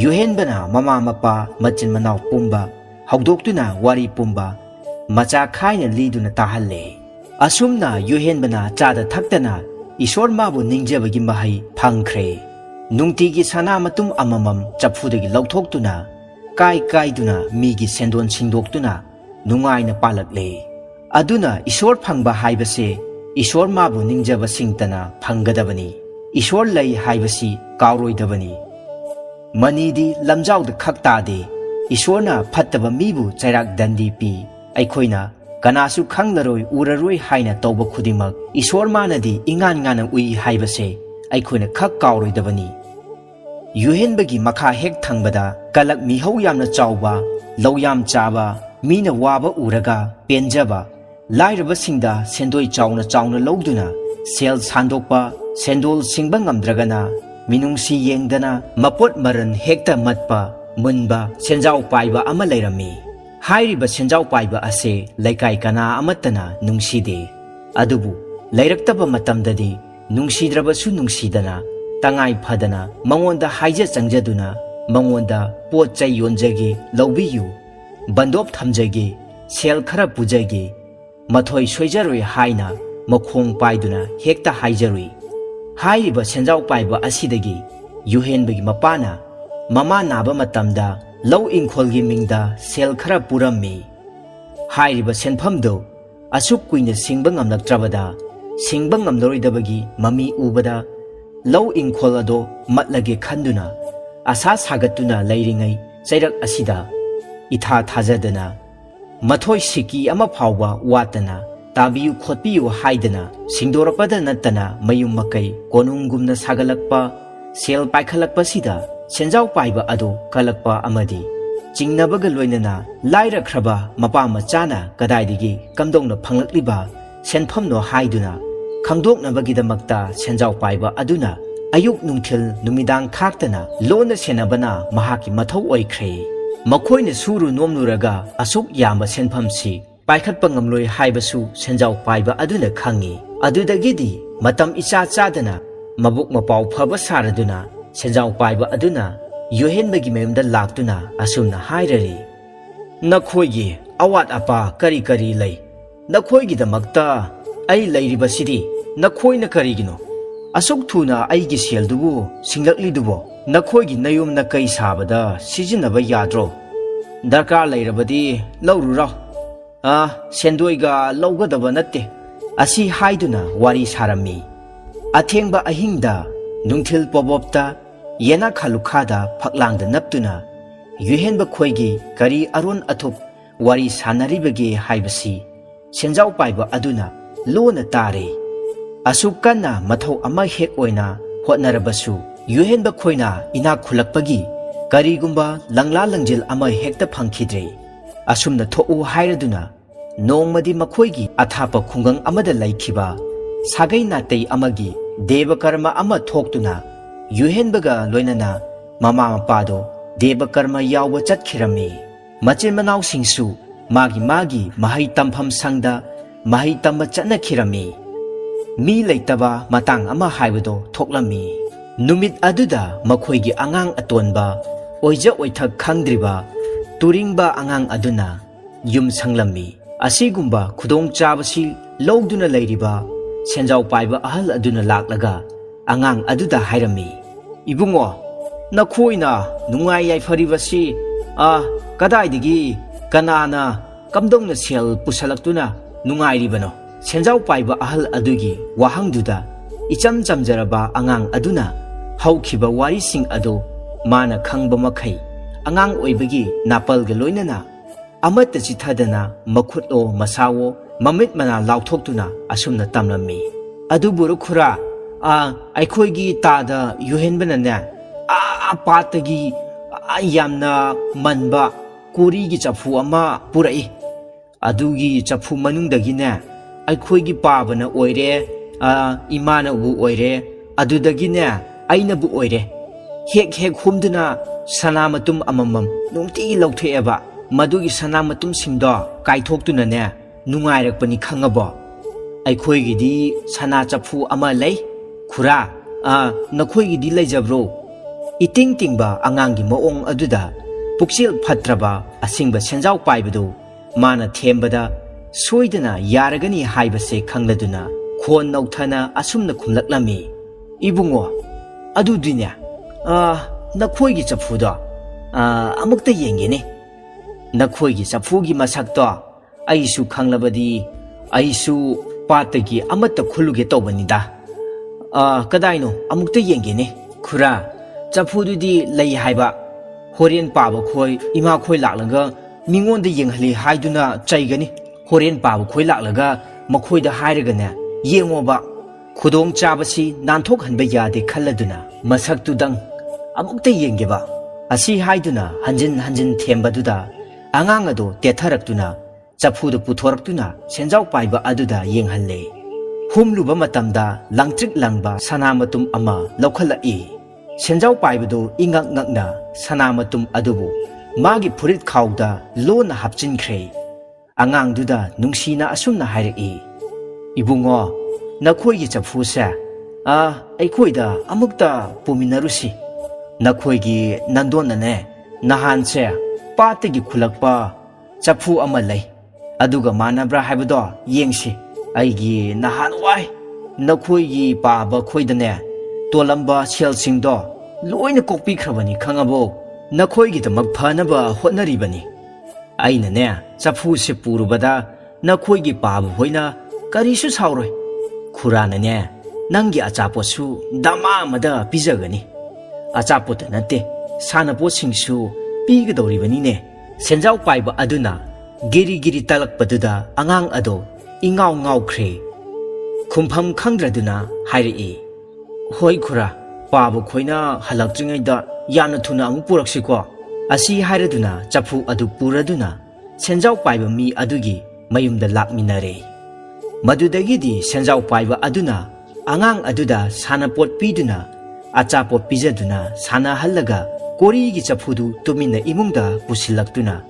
ꯌꯣꯍꯦꯟꯕꯅ ꯃꯃꯥ ꯃꯄꯥ ꯃꯆꯤꯟ ꯃꯅꯥꯎ ꯄꯨꯝꯕ ꯍꯧꯗꯣꯛꯇꯨꯅ ꯋꯥꯔꯤ ꯄꯨꯝꯕ ꯃꯆꯥ ꯈꯥꯏꯅ ꯂꯤꯗꯨꯅ ꯇꯥꯍꯜꯂꯦ ꯑꯁꯨꯝꯅ ꯌꯣꯍꯦꯟꯕꯅ ꯆꯥꯗ ꯊꯛꯇꯅ ꯏꯁꯣꯔ ꯃꯥꯕꯨ ꯅꯤꯡꯖꯕꯒꯤ ꯃꯍꯩ ꯐꯪꯈ꯭ꯔꯦ ꯅꯨꯡꯇꯤꯒꯤ ꯁꯅꯥ ꯃꯇꯨꯝ ꯑꯃꯃꯝ ꯆꯐꯨꯗꯒꯤ ꯂꯧꯊꯣꯛꯇꯨꯅ ꯀꯥꯏꯗꯨꯅ ꯃꯤꯒꯤ ꯁꯦꯟꯗꯣꯟ ꯁꯤꯡꯗꯣꯛꯇꯨꯅ ꯅꯨꯡꯉꯥꯏꯅ ꯄꯥꯜꯂꯛꯂꯦ ꯑꯗꯨꯅ ꯏꯁꯣꯔ ꯐꯪꯕ ꯍꯥꯏꯕꯁꯦ ꯏꯁꯣꯔ ꯃꯥꯕꯨ ꯅꯤꯡꯖꯕꯁꯤꯡꯇꯅ ꯐꯪꯒꯗꯕꯅꯤ ꯏꯁꯣꯔ ꯂꯩ ꯍꯥꯏꯕꯁꯤ ꯀꯥꯎꯔꯣꯏꯗꯕꯅꯤ ꯃꯅꯤꯗꯤ ꯂꯝꯖꯥꯎꯗ ꯈꯛ ꯇꯥꯗꯦ ꯏꯁꯣꯔꯅ ꯐꯠꯇꯕ ꯃꯤꯕꯨ ꯆꯩꯔꯥꯛ ꯗꯟꯗꯤ ꯄꯤ ꯑꯩꯈꯣꯏꯅ ꯀꯅꯥꯁꯨ ꯈꯪꯂꯔꯣꯏ ꯎꯔꯔꯣꯏ ꯍꯥꯏꯅ ꯇꯧꯕ ꯈꯨꯗꯤꯡꯃꯛ ꯏꯁꯣꯔ ꯃꯥꯅꯗꯤ ꯏꯉꯥꯟ ꯉꯥꯟꯅ ꯎꯏ ꯍꯥꯏꯕꯁꯦ ꯑꯩꯈꯣꯏꯅ ꯈꯛ ꯀꯥꯎꯔꯣꯏꯗꯕꯅꯤ ꯌꯣꯍꯦꯟꯕꯒꯤ ꯃꯈꯥ ꯍꯦꯛ ꯊꯪꯕꯗ ꯀꯂꯛ ꯃꯤꯍꯧ ꯌꯥꯝꯅ ꯆꯥꯎꯕ ꯂꯧ ꯌꯥꯝ ꯆꯥꯕ ꯃꯤꯅ ꯋꯥꯕ ꯎꯔꯒ ꯄꯦꯟꯖꯕ ꯂꯥꯏꯔꯕꯁꯤꯡꯗ ꯁꯦꯟꯗꯣꯏ ꯆꯥꯎꯅ ꯂꯧꯗꯨꯅ ꯁꯦꯜ ꯁꯥꯟꯗꯣꯛꯄ ꯁꯦꯟꯗꯣꯜ ꯁꯤꯡꯕ ꯉꯝꯗ꯭ꯔꯒꯅ ꯃꯤꯅꯨꯡꯁꯤ ꯌꯦꯡꯗꯅ ꯃꯄꯣꯠ ꯃꯔꯟ ꯍꯦꯛꯇ ꯃꯠꯄ ꯃꯨꯟꯕ ꯁꯦꯟꯖꯥꯎ ꯄꯥꯏꯕ ꯑꯃ ꯂꯩꯔꯝꯃꯤ꯫ ꯍꯥꯏꯔꯤꯕ ꯁꯦꯟꯖꯥꯎ ꯄꯥꯏꯕ ꯑꯁꯤ ꯂꯩꯀꯥꯏ ꯀꯅꯥ ꯑꯃꯠꯇꯅ ꯅꯨꯡꯁꯤꯗꯦ꯫ ꯑꯗꯨꯕꯨ ꯂꯩꯔꯛꯇꯕ ꯃꯇꯝꯗꯗꯤ ꯅꯨꯡꯁꯤꯗ꯭ꯔꯕꯁꯨ ꯅꯨꯡꯁꯤꯗꯅ ꯇꯉꯥꯏ ꯐꯗꯅ ꯃꯉꯣꯟꯗ ꯍꯥꯏꯖ ꯆꯪꯖꯗꯨꯅ ꯃꯉꯣꯟꯗ ꯄꯣꯠ ꯆꯩ ꯌꯣꯟꯖꯒꯦ, ꯂꯧꯕꯤꯌꯨ, ꯕꯟꯗꯣꯞ ꯊꯝꯖꯒꯦ, ꯁꯦꯜ ꯈꯔ ꯄꯨꯖꯒꯦ, ꯃꯊꯣꯏ ꯁꯣꯏꯖꯔꯣꯏ ꯍꯥꯏꯅ ꯃꯈꯣꯡ ꯄꯥꯏꯗꯨꯅ ꯍꯦꯛꯇ ꯍꯥꯏꯖꯔꯨꯏ꯫ ꯍꯥꯏꯔꯤꯕ ꯁꯦꯟꯖꯥꯎ ꯄꯥꯏꯕ ꯑꯁꯤꯗꯒꯤ ꯌꯨꯍꯦꯟꯕꯒꯤ ꯃꯄꯥꯅ ꯃꯃꯥ ꯅꯥꯕ ꯃꯇꯝꯗ ꯂꯧ ꯏꯪꯈꯣꯜꯒꯤ ꯃꯤꯡꯗ ꯁꯦꯜ ꯈꯔ ꯄꯨꯔꯝꯃꯤ꯫ ꯍꯥꯏꯔꯤꯕ ꯁꯦꯟꯐꯝꯗꯨ ꯑꯁꯨꯛ ꯀꯨꯏꯅ ꯁꯤꯡꯕ ꯉꯝꯂꯛꯇ꯭ꯔꯕꯗ ꯁꯤꯡꯕ ꯉꯝꯂꯔꯣꯏꯗꯕꯒꯤ ꯃꯃꯤ ꯎꯕꯗ ꯂꯧ ꯏꯪꯈꯣꯜ ꯑꯗꯣ ꯃꯠꯂꯒꯦ ꯈꯟꯗꯨꯅ ꯑꯁꯥ ꯁꯥꯒꯠꯇꯨꯅ ꯂꯩꯔꯤꯉꯩ ꯆꯩꯔꯛ ꯑꯁꯤꯗ ꯏꯊꯥ ꯊꯥꯖꯗꯅ ꯃꯊꯣꯏ ꯁꯤꯀꯤ ꯑꯃ ꯐꯥꯎꯕ ꯋꯥꯠꯇꯅ ꯇꯥꯕꯤꯌꯨ ꯈꯣꯠꯄꯤꯌꯨ ꯍꯥꯏꯗꯅ ꯁꯤꯡꯗꯣꯔꯛꯄꯗ ꯅꯠꯇꯅ ꯃꯌꯨꯝ ꯃꯀꯩ ꯀꯣꯅꯨꯡꯒꯨꯝꯅ ꯁꯥꯒꯠꯂꯛꯄ, ꯁꯦꯜ ꯄꯥꯏꯈꯠꯂꯛꯄꯁꯤꯗ ꯁꯦꯟꯖꯥꯎ ꯄꯥꯏꯕ ꯑꯗꯨ ꯀꯜꯂꯛꯄ ꯑꯃꯗꯤ ꯆꯤꯡꯅꯕꯒ ꯂꯣꯏꯅꯅ ꯂꯥꯏꯔꯈ꯭ꯔꯕ ꯃꯄꯥ ꯃꯆꯥꯅ ꯀꯗꯥꯏꯗꯒꯤ ꯀꯝꯗꯧꯅ ꯐꯪꯂꯛꯂꯤꯕ ꯁꯦꯟꯐꯝꯅꯣ ꯍꯥꯏꯗꯨꯅ ꯈꯪꯗꯣꯛꯅꯕꯒꯤꯗꯃꯛꯇ ꯁꯦꯟꯖꯥꯎ ꯄꯥꯏꯕ ꯑꯗꯨꯅ ꯑꯌꯨꯛ ꯅꯨꯡꯊꯤꯜ ꯅꯨꯃꯤꯗꯥꯡ ꯈꯥꯛꯇꯅ ꯂꯣꯟꯅ ꯁꯦꯟꯅꯕꯅ ꯃꯍꯥꯛꯀꯤ ꯃꯊꯧ ꯑꯣꯏꯈ꯭ꯔꯦ꯫ ꯃꯈꯣꯏꯅ ꯁꯨꯔꯨ ꯅꯣꯝꯂꯨꯔꯒ ꯑꯁꯨꯛ ꯌꯥꯝꯕ ꯁꯦꯟꯐꯝꯁꯤ ꯄꯥꯏꯈꯠꯄ ꯉꯝꯂꯣꯏ ꯍꯥꯏꯕꯁꯨ ꯁꯦꯟꯖꯥꯎ ꯄꯥꯏꯕ ꯑꯗꯨꯅ ꯈꯪꯉꯤ꯫ ꯑꯗꯨꯗꯒꯤꯗꯤ ꯃꯇꯝ ꯏꯆꯥ ꯆꯥꯗꯅ ꯃꯕꯨꯛ ꯃꯄꯥꯎ ꯐꯕ ꯁꯥꯔꯗꯨꯅ ꯁꯦꯟꯖꯥꯎ ꯄꯥꯏꯕ ꯑꯗꯨꯅ ꯌꯨꯍꯦꯟꯕꯒꯤ ꯃꯌꯨꯝꯗ ꯂꯥꯛꯇꯨꯅ ꯑꯁꯨꯝꯅ ꯍꯥꯏꯔꯔꯤ: "ꯅꯈꯣꯏꯒꯤ ꯑꯋꯥꯠ ꯑꯄꯥ ꯀꯔꯤ ꯀꯔꯤ ꯂꯩ? ꯅꯈꯣꯏꯒꯤꯗꯃꯛꯇ ꯑꯩ ꯂꯩꯔꯤꯕꯁꯤꯗꯤ ꯅꯈꯣꯏꯅ ꯀꯔꯤꯒꯤꯅꯣ? ꯑꯁꯨꯛ ꯊꯨꯅ ꯑꯩꯒꯤ ꯁꯦꯜꯗꯨꯕꯨ ꯁꯤꯡꯂꯛꯂꯤꯗꯨꯕꯣ ꯅꯈꯣꯏꯒꯤ ꯅꯌꯨꯝ ꯅꯀꯩ ꯁꯥꯕꯗ ꯁꯤꯖꯤꯟꯅꯕ ꯌꯥꯗ꯭ꯔꯣ? ꯗꯔꯀꯥꯔ ꯂꯩꯔꯕꯗꯤ ꯂꯧꯔꯨꯔꯣ, ꯁꯦꯟꯗꯣꯏꯒ ꯂꯧꯒꯗꯕ ꯅꯠꯇꯦ"꯫ ꯑꯁꯤ ꯍꯥꯏꯗꯨꯅ ꯋꯥꯔꯤ ꯁꯥꯔꯝꯃꯤ꯫ ꯑꯊꯦꯡꯕ ꯑꯍꯤꯡꯗ ꯅꯨꯡꯊꯤꯜ ꯄꯣꯕꯣꯞꯇ ꯌꯦꯅꯥꯈꯥ ꯂꯨꯈꯥꯗ ꯐꯛꯂꯥꯡꯗ ꯅꯞꯇꯨꯅ ꯌꯨꯍꯦꯟꯕ ꯈꯣꯏꯒꯤ ꯀꯔꯤ ꯑꯔꯣꯟ ꯑꯊꯨꯞ ꯋꯥꯔꯤ ꯁꯥꯟꯅꯔꯤꯕꯒꯦ ꯍꯥꯏꯕꯁꯤ ꯁꯦꯟꯖꯥꯎ ꯄꯥꯏꯕ ꯑꯗꯨꯅ ꯂꯣꯟꯅ ꯇꯥꯔꯦ꯫ ꯑꯁꯨꯛ ꯀꯟꯅ ꯃꯊꯧ ꯑꯃ ꯍꯦꯛ ꯑꯣꯏꯅ ꯍꯣꯠꯅꯔꯕꯁꯨ ꯌꯨꯍꯦꯟꯕ ꯈꯣꯏꯅ ꯏꯅꯥꯛ ꯈꯨꯜꯂꯛꯄꯒꯤ ꯀꯔꯤꯒꯨꯝꯕ ꯂꯪꯂꯥ ꯂꯪꯖꯤꯜ ꯑꯃ ꯍꯦꯛꯇ ꯐꯪꯈꯤꯗ꯭ꯔꯦ꯫ ꯑꯁꯨꯝꯅ ꯊꯣꯛꯎ ꯍꯥꯏꯔꯗꯨꯅ ꯅꯣꯡꯃꯗꯤ ꯃꯈꯣꯏꯒꯤ ꯑꯊꯥꯞꯄ ꯈꯨꯡꯒꯪ ꯑꯃꯗ ꯂꯩꯈꯤꯕ ꯁꯥꯒꯩ ꯅꯥꯇꯩ ꯑꯃꯒꯤ ꯗꯦꯕ ꯀꯔꯃ ꯑꯃ ꯊꯣꯛꯇꯨꯅ ꯌꯨꯍꯦꯟꯕꯒ ꯂꯣꯏꯅꯅ ꯃꯃꯥ ꯃꯄꯥꯗꯣ ꯗꯦꯕ ꯀꯔꯃ ꯌꯥꯎꯕ ꯆꯠꯈꯤꯔꯝꯃꯤ꯫ ꯃꯆꯤꯟ ꯃꯅꯥꯎꯁꯤꯡꯁꯨ ꯃꯥꯒꯤ ꯃꯥꯒꯤ ꯃꯍꯩ ꯇꯝꯐꯝ ꯁꯪꯗ ꯃꯍꯩ ꯇꯝꯕ ꯆꯠꯅꯈꯤꯔꯝꯃꯤ꯫ ꯃꯤ ꯂꯩꯇꯕ ꯃꯇꯥꯡ ꯑꯃ ꯍꯥꯏꯕꯗꯣ ꯊꯣꯛꯂꯝꯃꯤ꯫ ꯅꯨꯃꯤꯠ ꯑꯗꯨꯗ ꯃꯈꯣꯏꯒꯤ ꯑꯉꯥꯡ ꯑꯇꯣꯟꯕ ꯑꯣꯏꯖ ꯑꯣꯏꯊꯛ ꯈꯪꯗ꯭ꯔꯤꯕ ꯇꯨꯔꯤꯡꯕ ꯑꯉꯥꯡ ꯑꯗꯨꯅ ꯌꯨꯝ ꯁꯪꯂꯝꯃꯤ꯫ ꯑꯁꯤꯒꯨꯝꯕ ꯈꯨꯗꯣꯡꯆꯥꯕꯁꯤ ꯂꯧꯗꯨꯅ ꯂꯩꯔꯤꯕ ꯁꯦꯟꯖꯥꯎ ꯄꯥꯏꯕ ꯑꯍꯜ ꯑꯗꯨꯅ ꯂꯥꯛꯂꯒ ꯑꯉꯥꯡ ꯑꯗꯨꯗ ꯍꯥꯏꯔꯝꯃꯤ: "ꯏꯕꯨꯡꯉꯣ, ꯅꯈꯣꯏꯅ ꯅꯨꯡꯉꯥꯏ ꯌꯥꯏꯐꯔꯤꯕꯁꯤ ꯀꯗꯥꯏꯗꯒꯤ ꯀꯅꯥꯅ ꯀꯝꯗꯧꯅ ꯁꯦꯜ ꯄꯨꯁꯜꯂꯛꯇꯨꯅ ꯅꯨꯡꯉꯥꯏꯔꯤꯕꯅꯣ?" ꯁꯦꯟꯖꯥꯎ ꯄꯥꯏꯕ ꯑꯍꯜ ꯑꯗꯨꯒꯤ ꯋꯥꯍꯪꯗꯨꯗ ꯏꯆꯝ ꯆꯝꯖꯔꯕ ꯑꯉꯥꯡ ꯑꯗꯨꯅ ꯍꯧꯈꯤꯕ ꯋꯥꯔꯤꯁꯤꯡ ꯑꯗꯨ ꯃꯥꯅ ꯈꯪꯕ ꯃꯈꯩ ꯑꯉꯥꯡ ꯑꯣꯏꯕꯒꯤ ꯅꯥꯄꯜꯒ ꯂꯣꯏꯅꯅ ꯑꯃꯠꯇ ꯆꯤꯊꯗꯅ ꯃꯈꯨꯠꯑꯣ ꯃꯁꯥꯋꯣ ꯃꯃꯤꯠ ꯃꯅꯥ ꯂꯥꯎꯊꯣꯛꯇꯨꯅ ꯑꯁꯨꯝꯅ ꯇꯝꯂꯝꯃꯤ: "ꯑꯗꯨꯕꯨꯔꯣ ꯈꯨꯔꯥ, ꯑꯩꯈꯣꯏꯒꯤ ꯇꯥꯗ ꯌꯨꯍꯦꯟꯕꯅꯅꯦ ꯄꯥꯠꯇꯒꯤ ꯌꯥꯝꯅ ꯃꯟꯕ ꯀꯣꯔꯤꯒꯤ ꯆꯐꯨ ꯑꯃ ꯄꯨꯔꯛꯏ꯫ ꯑꯗꯨꯒꯤ ꯆꯐꯨ ꯃꯅꯨꯡꯗꯒꯤꯅꯦ ꯑꯩꯈꯣꯏꯒꯤ ꯄꯥꯕꯅ ꯑꯣꯏꯔꯦ, ꯏꯃꯥꯅꯕꯨ ꯑꯣꯏꯔꯦ, ꯑꯗꯨꯗꯒꯤꯅꯦ ꯑꯩꯅꯕꯨ ꯑꯣꯏꯔꯦ, ꯍꯦꯛ ꯍꯦꯛ ꯍꯨꯝꯗꯨꯅ ꯁꯅꯥ ꯃꯇꯨꯝ ꯑꯃꯃꯝ ꯅꯨꯡꯇꯤꯒꯤ ꯂꯧꯊꯣꯛꯑꯦꯕ꯫ ꯃꯗꯨꯒꯤ ꯁꯅꯥ ꯃꯇꯨꯝꯁꯤꯡꯗꯣ ꯀꯥꯏꯊꯣꯛꯇꯨꯅꯅꯦ ꯅꯨꯡꯉꯥꯏꯔꯛꯄꯅꯤ ꯈꯪꯉꯕꯣ? ꯑꯩꯈꯣꯏꯒꯤꯗꯤ ꯁꯅꯥ ꯆꯐꯨ ꯑꯃ ꯂꯩ ꯈꯨꯔꯥ, ꯅꯈꯣꯏꯒꯤꯗꯤ ꯂꯩꯖꯕ꯭ꯔꯣ?" ꯏꯇꯤꯡ ꯇꯤꯡꯕ ꯑꯉꯥꯡꯒꯤ ꯃꯑꯣꯡ ꯑꯗꯨꯗ ꯄꯨꯛꯆꯦꯜ ꯐꯠꯇ꯭ꯔꯕ ꯑꯁꯤꯡꯕ ꯁꯦꯟꯖꯥꯎ ꯄꯥꯏꯕꯗꯨ ꯃꯥꯅ ꯊꯦꯝꯕꯗ ꯁꯣꯏꯗꯅ ꯌꯥꯔꯒꯅꯤ ꯍꯥꯏꯕꯁꯦ ꯈꯪꯂꯗꯨꯅ ꯈꯣꯟ ꯅꯧꯊꯅ ꯑꯁꯨꯝꯅ ꯈꯨꯝꯂꯛꯂꯝꯃꯤ: "ꯏꯕꯨꯡꯉꯣ, ꯑꯗꯨꯗꯤꯅꯦ ꯅꯈꯣꯏꯒꯤ ꯆꯐꯨꯗꯣ ꯑꯃꯨꯛꯇ ꯌꯦꯡꯒꯦꯅꯦ꯫ ꯅꯈꯣꯏꯒꯤ ꯆꯐꯨꯒꯤ ꯃꯁꯛꯇꯣ ꯑꯩꯁꯨ ꯈꯪꯂꯕꯗꯤ ꯑꯩꯁꯨ ꯄꯥꯠꯇꯒꯤ ꯑꯃꯠꯇ ꯈꯨꯜꯂꯨꯒꯦ ꯇꯧꯕꯅꯤꯗ꯫ ꯀꯗꯥꯏꯅꯣ ꯑꯃꯨꯛꯇ ꯌꯦꯡꯒꯦꯅꯦ ꯈꯨꯔꯥ? ꯆꯐꯨꯗꯨꯗꯤ ꯂꯩ ꯍꯥꯏꯕ, ꯍꯣꯔꯦꯟ ꯄꯥꯕ ꯈꯣꯏ ꯏꯃꯥ ꯈꯣꯏ ꯂꯥꯛꯂꯒ ꯃꯤꯉꯣꯟꯗ ꯌꯦꯡꯍꯜꯂꯤ ꯍꯥꯏꯗꯨꯅ ꯆꯩꯒꯅꯤ꯫ ꯍꯣꯔꯦꯟ ꯄꯥꯕ ꯈꯣꯏ ꯂꯥꯛꯂꯒ ꯃꯈꯣꯏꯗ ꯍꯥꯏꯔꯒꯅꯦ ꯌꯦꯡꯉꯣꯕ, ꯈꯨꯗꯣꯡꯆꯥꯕꯁꯤ ꯅꯥꯟꯊꯣꯛꯍꯟꯕ ꯌꯥꯗꯦ ꯈꯜꯂꯗꯨꯅ ꯃꯁꯛꯇꯨꯗꯪ ꯑꯃꯨꯛꯇ ꯌꯦꯡꯒꯦꯕ." ꯑꯁꯤ ꯍꯥꯏꯗꯨꯅ ꯍꯟꯖꯤꯟ ꯍꯟꯖꯤꯟ ꯊꯦꯝꯕꯗꯨꯗ ꯑꯉꯥꯡ ꯑꯗꯨ ꯇꯦꯊꯔꯛꯇꯨꯅ ꯆꯐꯨꯗ ꯄꯨꯊꯣꯔꯛꯇꯨꯅ ꯁꯦꯟꯖꯥꯎ ꯄꯥꯏꯕ ꯑꯗꯨꯗ ꯌꯦꯡꯍꯜꯂꯦ꯫ ꯍꯨꯝꯂꯨꯕ ꯃꯇꯝꯗ ꯂꯪꯇ꯭ꯔꯤꯛ ꯂꯪꯕ ꯁꯅꯥ ꯃꯇꯨꯝ ꯑꯃ ꯂꯧꯈꯠꯂꯛꯏ꯫ Senjau paibadu ingak ngakna sanamatum adubu magi furit khawda lona hapchinkhre. Angangduda nungsina asumna hairaki. Ibungo nakhoi chafu se aikoida amukta puminarusi. Nakhoi nandonane nahan se patagi khulakpa chafu ama lay. Aduga manabra haibado yengsi. Aigi nahan wai nakhoi paba khoidane tolamba selsingdo loina kokpikhrabani khangabo nakhoi magphanaba hotnaribani. Aina ne chafu se purubada nakhoi paba hoina karisu sauroi. Khurana ne nangi achaposu dama amada pijagani. Achapota nate sanaposingsu pigadoribani ne. Senjau paiba aduna giri talakpaduda angang ado ingaw ngawkhre. Khumpham khangdraduna hairi. Hoi khura paba khoina halaktringaida yamna thuna amuk puraksiko. Asi hairaduna chafu adu puraduna senjau paiba mi adugi mayumda lakminare. Madudagidi senjau paiba aduna angang aduda sanapot piduna achapot pijaduna sana halaga korigi chafudu tumina imungda pusilaktuna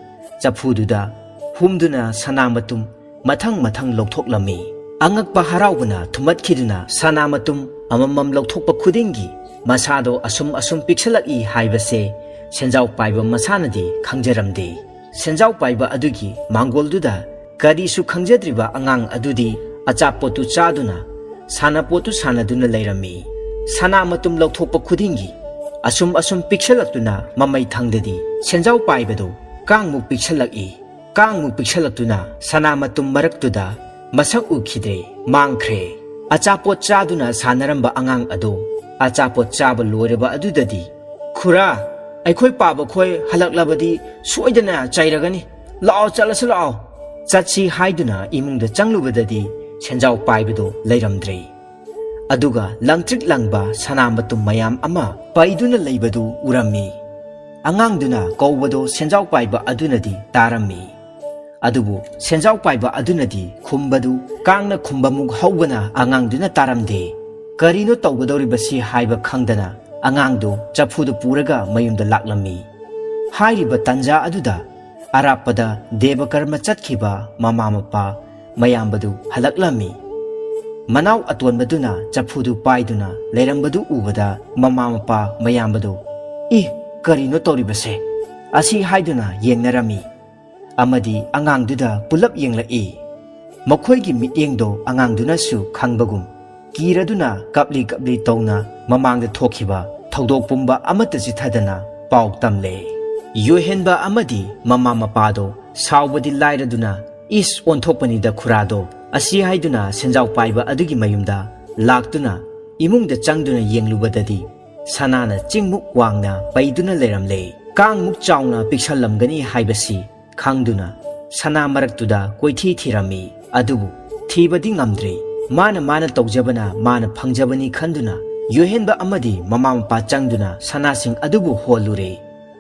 chafududa humduna sanamatum mathang lokthoklammi. Angakpa haraubana thumatkiduna sanamatum amamam lokthokpa khudingi masado asum piksalaki haibase senjau paiba masanadi khangjaramde. Senjau paiba adugi mangolduda karisu khangjadriba angang adudi achapotu chaduna sanapotu sanaduna leirami. Sanamatum lokthokpa khudingi asum piksalakuna mamai thangdadi senjau paibado kangmuk piksalaki. Kangmuk piksalakuna sanamatum maraktuda masak ukhidre mangkhre. Achapot chaduna sanaramba angang ado achapot chaba loiraba adudadi khura aikhoi paba khoi halaklabadi soidana chairagani lao chalasu lao chachi haiduna imungda changlubadadi senjau paibado leiramdre. Aduga langtrik langba sanamatum mayam ama paiduna leibadu urami. Angangduna kawbado senjau paiba adunadi tarammi. Adubu senjau paiba adunadi khumbadu kangna khumbamuk hawbana angangduna taramde. Karino tawgadoribasi haiba khangdana angangdu chafudu puraga mayumda laklammi. Hairiba tanja aduda arapada debakarma chatkhiba mama mapa mayambadu halaklammi. Manau atonbaduna chafudu paiduna leirambadu ubada mama mapa mayambadu karino toribase asi haiduna yengnarami. Amadi angangduda pulap yenglai. Makhoigi mityengdo angangduna su khangbagum kiraduna kapli tawna mamangda thokhiba thodok pumba amata jithadana paw tamle. Yohenba amadi mama mapado sawbadi lairaduna is onthokpanida khurado asi haiduna senjau paiba adugi mayumda laktuna imungda changduna yenglubadadi sanana chingmuk wangna paiduna leramle. Kangmuk chawna piksalamgani haibasi khangduna sana maraktuda koithi thirami. Adubu thibadi ngamdre. Mana tawjabana mana phangjabani khanduna yohenba amadi mama mapa changduna sanasing adubu holure.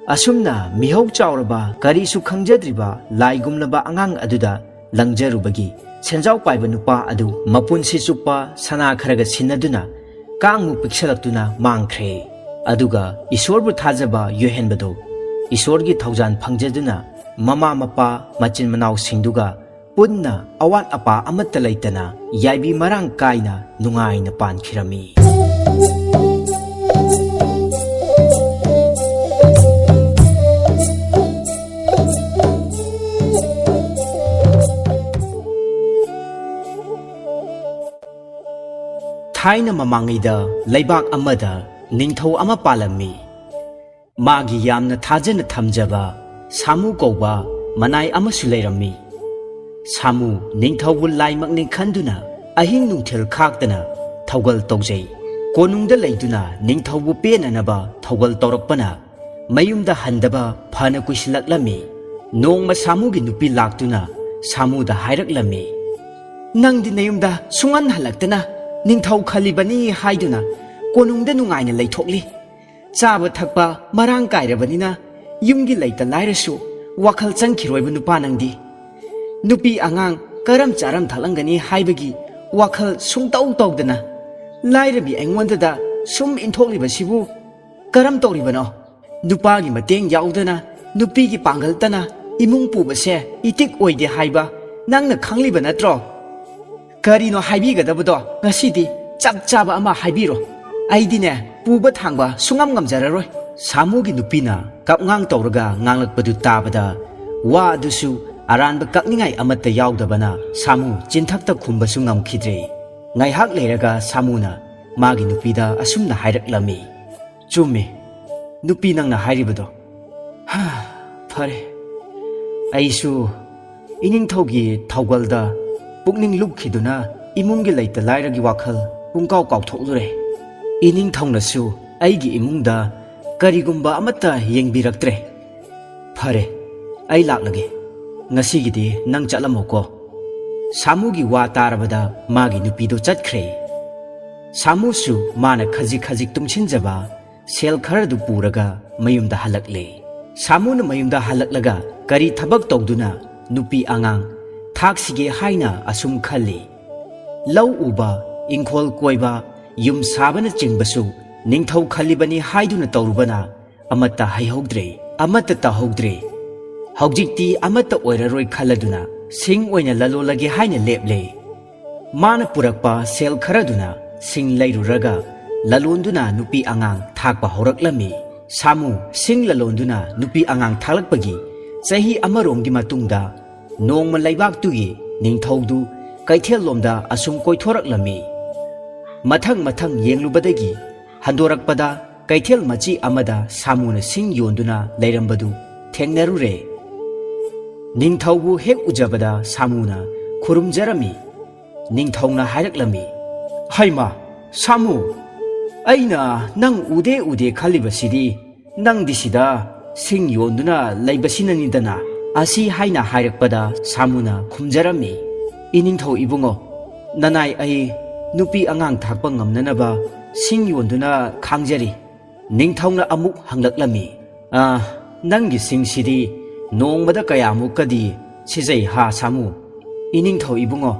Asumna mihau chawraba karisu khangjadriba laigumlaba angang aduda langjarubagi senjau paiba nupa adu mapunsi chupa sana kharaga sinaduna kangmu piksalakuna mangkhre. Aduga isorbu thajaba yohenbado isorgi thaujan phangjaduna mama mapa machin manau singduga punna awat apa amatta leitana yaibi marang kaina nungaina pankhirami. Thaina mamangida leibak amada ningthau ama palami. Magi yamna thajana thamjaba samu kouba manai amasu leirami. Samu ningthau laimak ning khanduna ahing nungthil khaktana thaugal tawjai. Konungda leiduna ningthau penanaba thaugal tawrakpana mayumda handaba phana kuislaklami. Nongma samugi nupi laktuna samuda hairaklami. Nangdi nayumda sungan halaktana ningthau khalibani haiduna konungda nungaina leithokli. Chaba thakpa marang kairabanina yumgi leita lairasu wakhal changkhiroiba nupa nangdi. Nupi angang karam charam thalangani haibagi wakhal sungtau tawdana lairabi aingondada sum inthokliba sibu Karam tauribano nupagi mateng yaudana nupigi pangaltana imung pubase itik oide haiba nangna khangliba natro karino haibigadabado ngasidi chap chaba ama haibiro aidine puba thangba sungam ngamjararoi Samugi nupina kapngang tauraga nganglakpadu tabada wa adusu aranba kakningai amata yaudabana Samu jinthakta khumbasu ngamkhidre ngaihak leiraga Samuna magi nupida asumna hairaklami chummi nupi nangna hairibado ha phare aisu iningthaugi thaugalda pukning lupkhiduna imunggi leita lairagi wakhal pungkaw kawthoklure iningthaunasu aigi imungda karigumba amata yengbiraktre phare ai laklage ngasigidi nang chalamoko Samugi wa tarabada magi nupido chatkhre Samusu mana khaji khaji tumchinjaba sel kharadu puraga mayumda halakle Samuna mayumda halaklaga kari thabak tawduna nupi angang thaksige haina asum khalli law uba ingkhol koiba yum sabana chingbasu ningthau khalibani haiduna tawrubana amata haihogdre amata tahogdre haujikti amata oiraroi khaladuna sing oina lalolage haina leple mana purakpa sel kharaduna sing lairuraga lalonduna nupi angang thakpa horaklami Samu sing lalonduna nupi angang thalakpagi chahi amaromgi matungda nongma laibak tugi ningthaudu kaithel lomda asum koithoraklami mathang mathang yenglubadagi handorakpada kaithel machi amada Samuna sing yonduna leirambadu thengnarure ningthaubu hek ujabada Samuna khurumjarami ningthauna hairaklami haima Samu aina nang ude ude khalibasidi nang disida sing yonduna laibasinanidana asi haina hairakpada Samuna khumjarami iningthau ibungo nanai ai nupi angang thakpa ngamnanaba sing yonduna khangjari ningthauna amuk hanglaklami nangi singsidi nongmada kayamukadi sijai ha Samu iningthau ibungo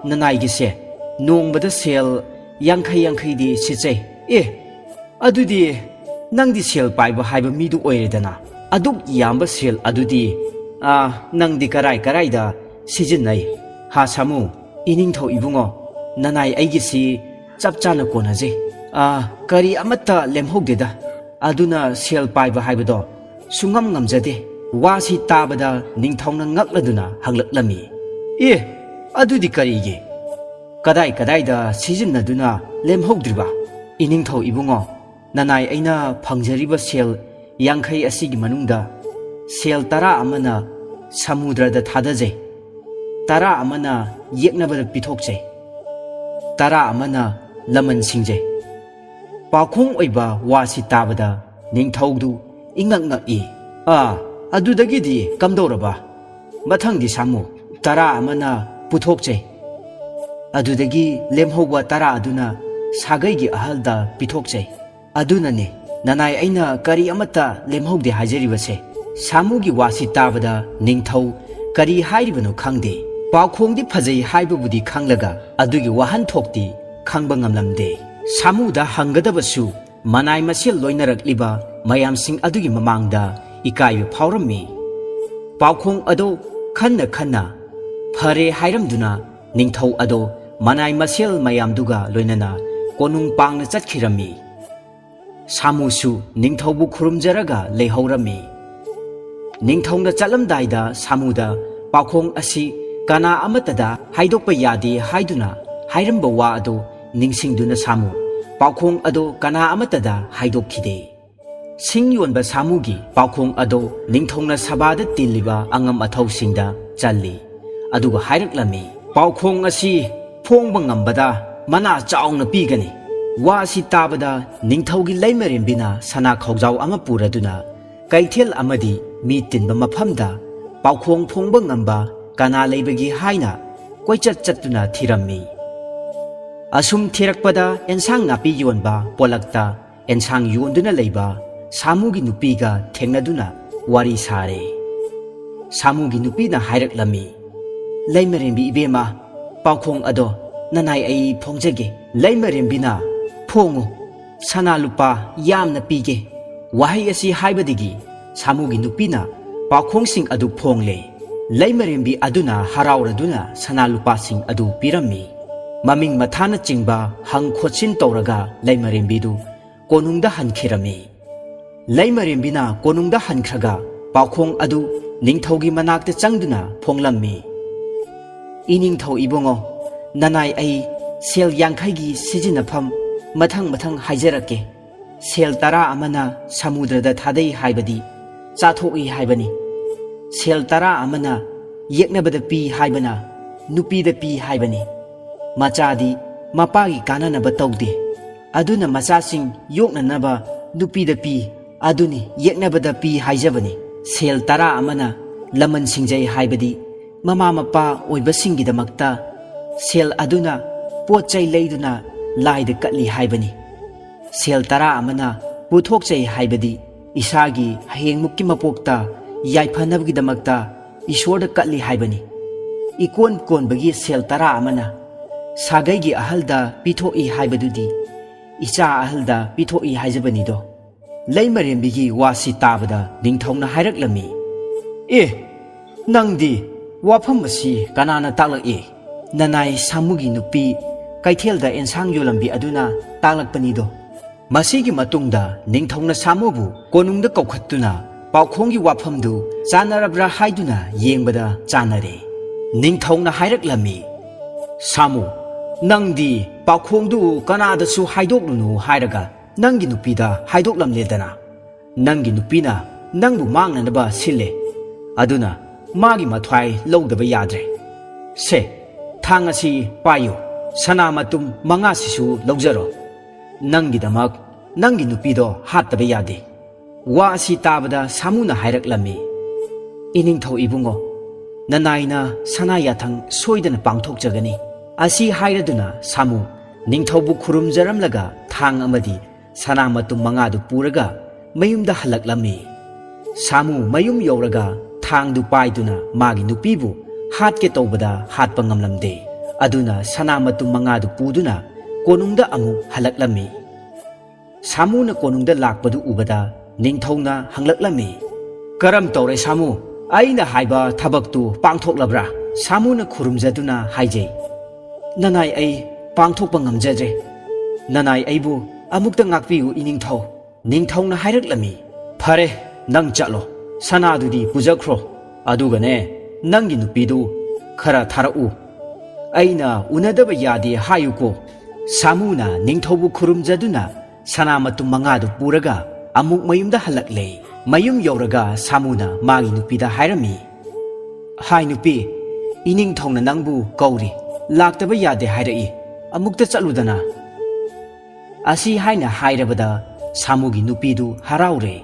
nanai gise nongmada sel yankai di sijai adudi nangdi sel paiba haiba midu oiredana aduk yamba sel adudi nangdi karai da sijinai ha Samu iningthau ibungo nanai aigisi chapchana konaje kari amata lemhogdeda aduna sel paiba haibado sungam ngamjade wasi tabada ningthauna ngakladuna hanglaklami adudi karige kadai da sijinaduna lemhogdriba iningthau ibungo nanai aina phangjariba sel yankai asigi manungda sel tara amana samudrada thadaje tara amana yeknabada pithokje tara amana laman singje pakhong oiba wasi tabada ningthaudu ingak adudagidi kamdoraba mathangdi Samu tara amana puthokje adudagi lemhogwa tara aduna sagaigi ahalda pithokje adunane nanai aina kari amata lemhogde hajaribase Samugi wasi tabada ningthau kari hairibano khangde pakhongdi phajai haibabudi khanglaga adugi wahan thokti khangba ngamlamde Samuda hangadabasu manai masel loinarakliba mayamsing adugi mamangda ikaiba phaurammi pakhong ado khanna phare hairamduna ningthau ado manai masel mayamduga loinana konung pangna chatkhirammi Samusu ningthaubu khurumjaraga leihaurammi ningthauna chalamdaida Samuda pakhong asi kana amatada haidokpa yadi haiduna hairamba wa ado ningsingduna Samu pakhong ado kana amatada haidokhide singyonba Samugi pakhong ado ningthauna sabada tiliba angam athausingda challi aduga hairaklami pakhong asi phongba ngambada mana chaungna pigani wa si tabada ningthaugi laimarembina sana khawjau ama puraduna kaithel amadi mi tinba mafamda pakhong phongba ngamba kana leibagi haina koichat chatuna thirammi asum thirakpada ensang napi yonba polakta ensang yonduna leiba Samugi nupiga thengnaduna wari sare Samugi nupina hairaklami laimarembi ibema pakhong ado nanai ai phongjage laimarembina phongu sana lupa yamna pige wahai asi haibadigi samugi nupina pakhong-sing adu phongle leimarembi aduna harauraduna sana lupa sing adu pirami maming mathana chingba hang khochin tawraga leimarembi du konungda hankhirami leimarembina konungda hankhraga pakhong adu ningthaugi manakta changduna phonglammi iningthau ibongo nanai ai sel yangkhaigi sijinafam mathang haijarake sel tara amana samudrada thadai haibadi chathoi haibani sel tara amana yeknabada pi haibana nupida pi haibani machadi mapagi kananaba tawde aduna machasing yoknanaba nupida pi aduni yeknabada pi haijabani sel tara amana laman singjai haibadi mama mapa oibasingidamakta sel aduna potchai leiduna laida katli haibani sel tara amana puthokchai haibadi isagi hayengmukki mapokta yaiphanabgidamakta ishorda katli haibani ikon konbagi sel tara amana sagaigi ahalda pithoi haibadudi icha ahalda pithoi haijabani do leimarembigi wasi tabada ningthongna hairaklami nangdi wafam asi kanana taklak nanai samugi nupi kaithelda ensang yolambi aduna taklakpani do masigi matungda ningthongna samubu konungda kaukhattuna paukhonggi wafamdu chanarabra haiduna yengbada chanare ningthongna hairaklami samu nangdi paukhongdu kanadasu haidoklunu hairaga nangi nupida haidoklamledana nangi nupina nangbu mangnanaba sille aduna magi mathwai lowdaba yadre se thangasi payo sana matum manga sisu lawjaro nangi damak nangi nupido hattaba yade wa asi tabada samuna hairaklami iningthau ibungo nanaina sana yathang soidana pangthokjagani asi hairaduna samu ningthaubu khurumjaramlaga thang amadi sana matum manga du puraga mayumda halaklami samu mayum yoraga thang du paiduna magi nupibu hatke tawbada hatpa ngamlamde aduna sana matum manga du puduna konungda amu halaklami samuna konungda lakpadu ubada ningthongna hanglaklami karam tawre samu aina haiba thabaktu pangthoklabra samuna khurumjaduna haijai nanai ai pangthokpa ngamjadre nanai aibu amukta ngakpiu iningthau ningthongna hairaklami phare nang chalo sanadudi pujakhro adugane nangi nupidu khara tharau aina unadaba yade hayuko samuna ningthaubu khurumjaduna sanamatum mangadu puraga amuk mayumda halakle mayum yoraga samuna magi nupida hairami hai nupi iningthongna nangbu kauri laktaba yade hairai amukta chaludana asi haina hairabada samugi nupidu haraure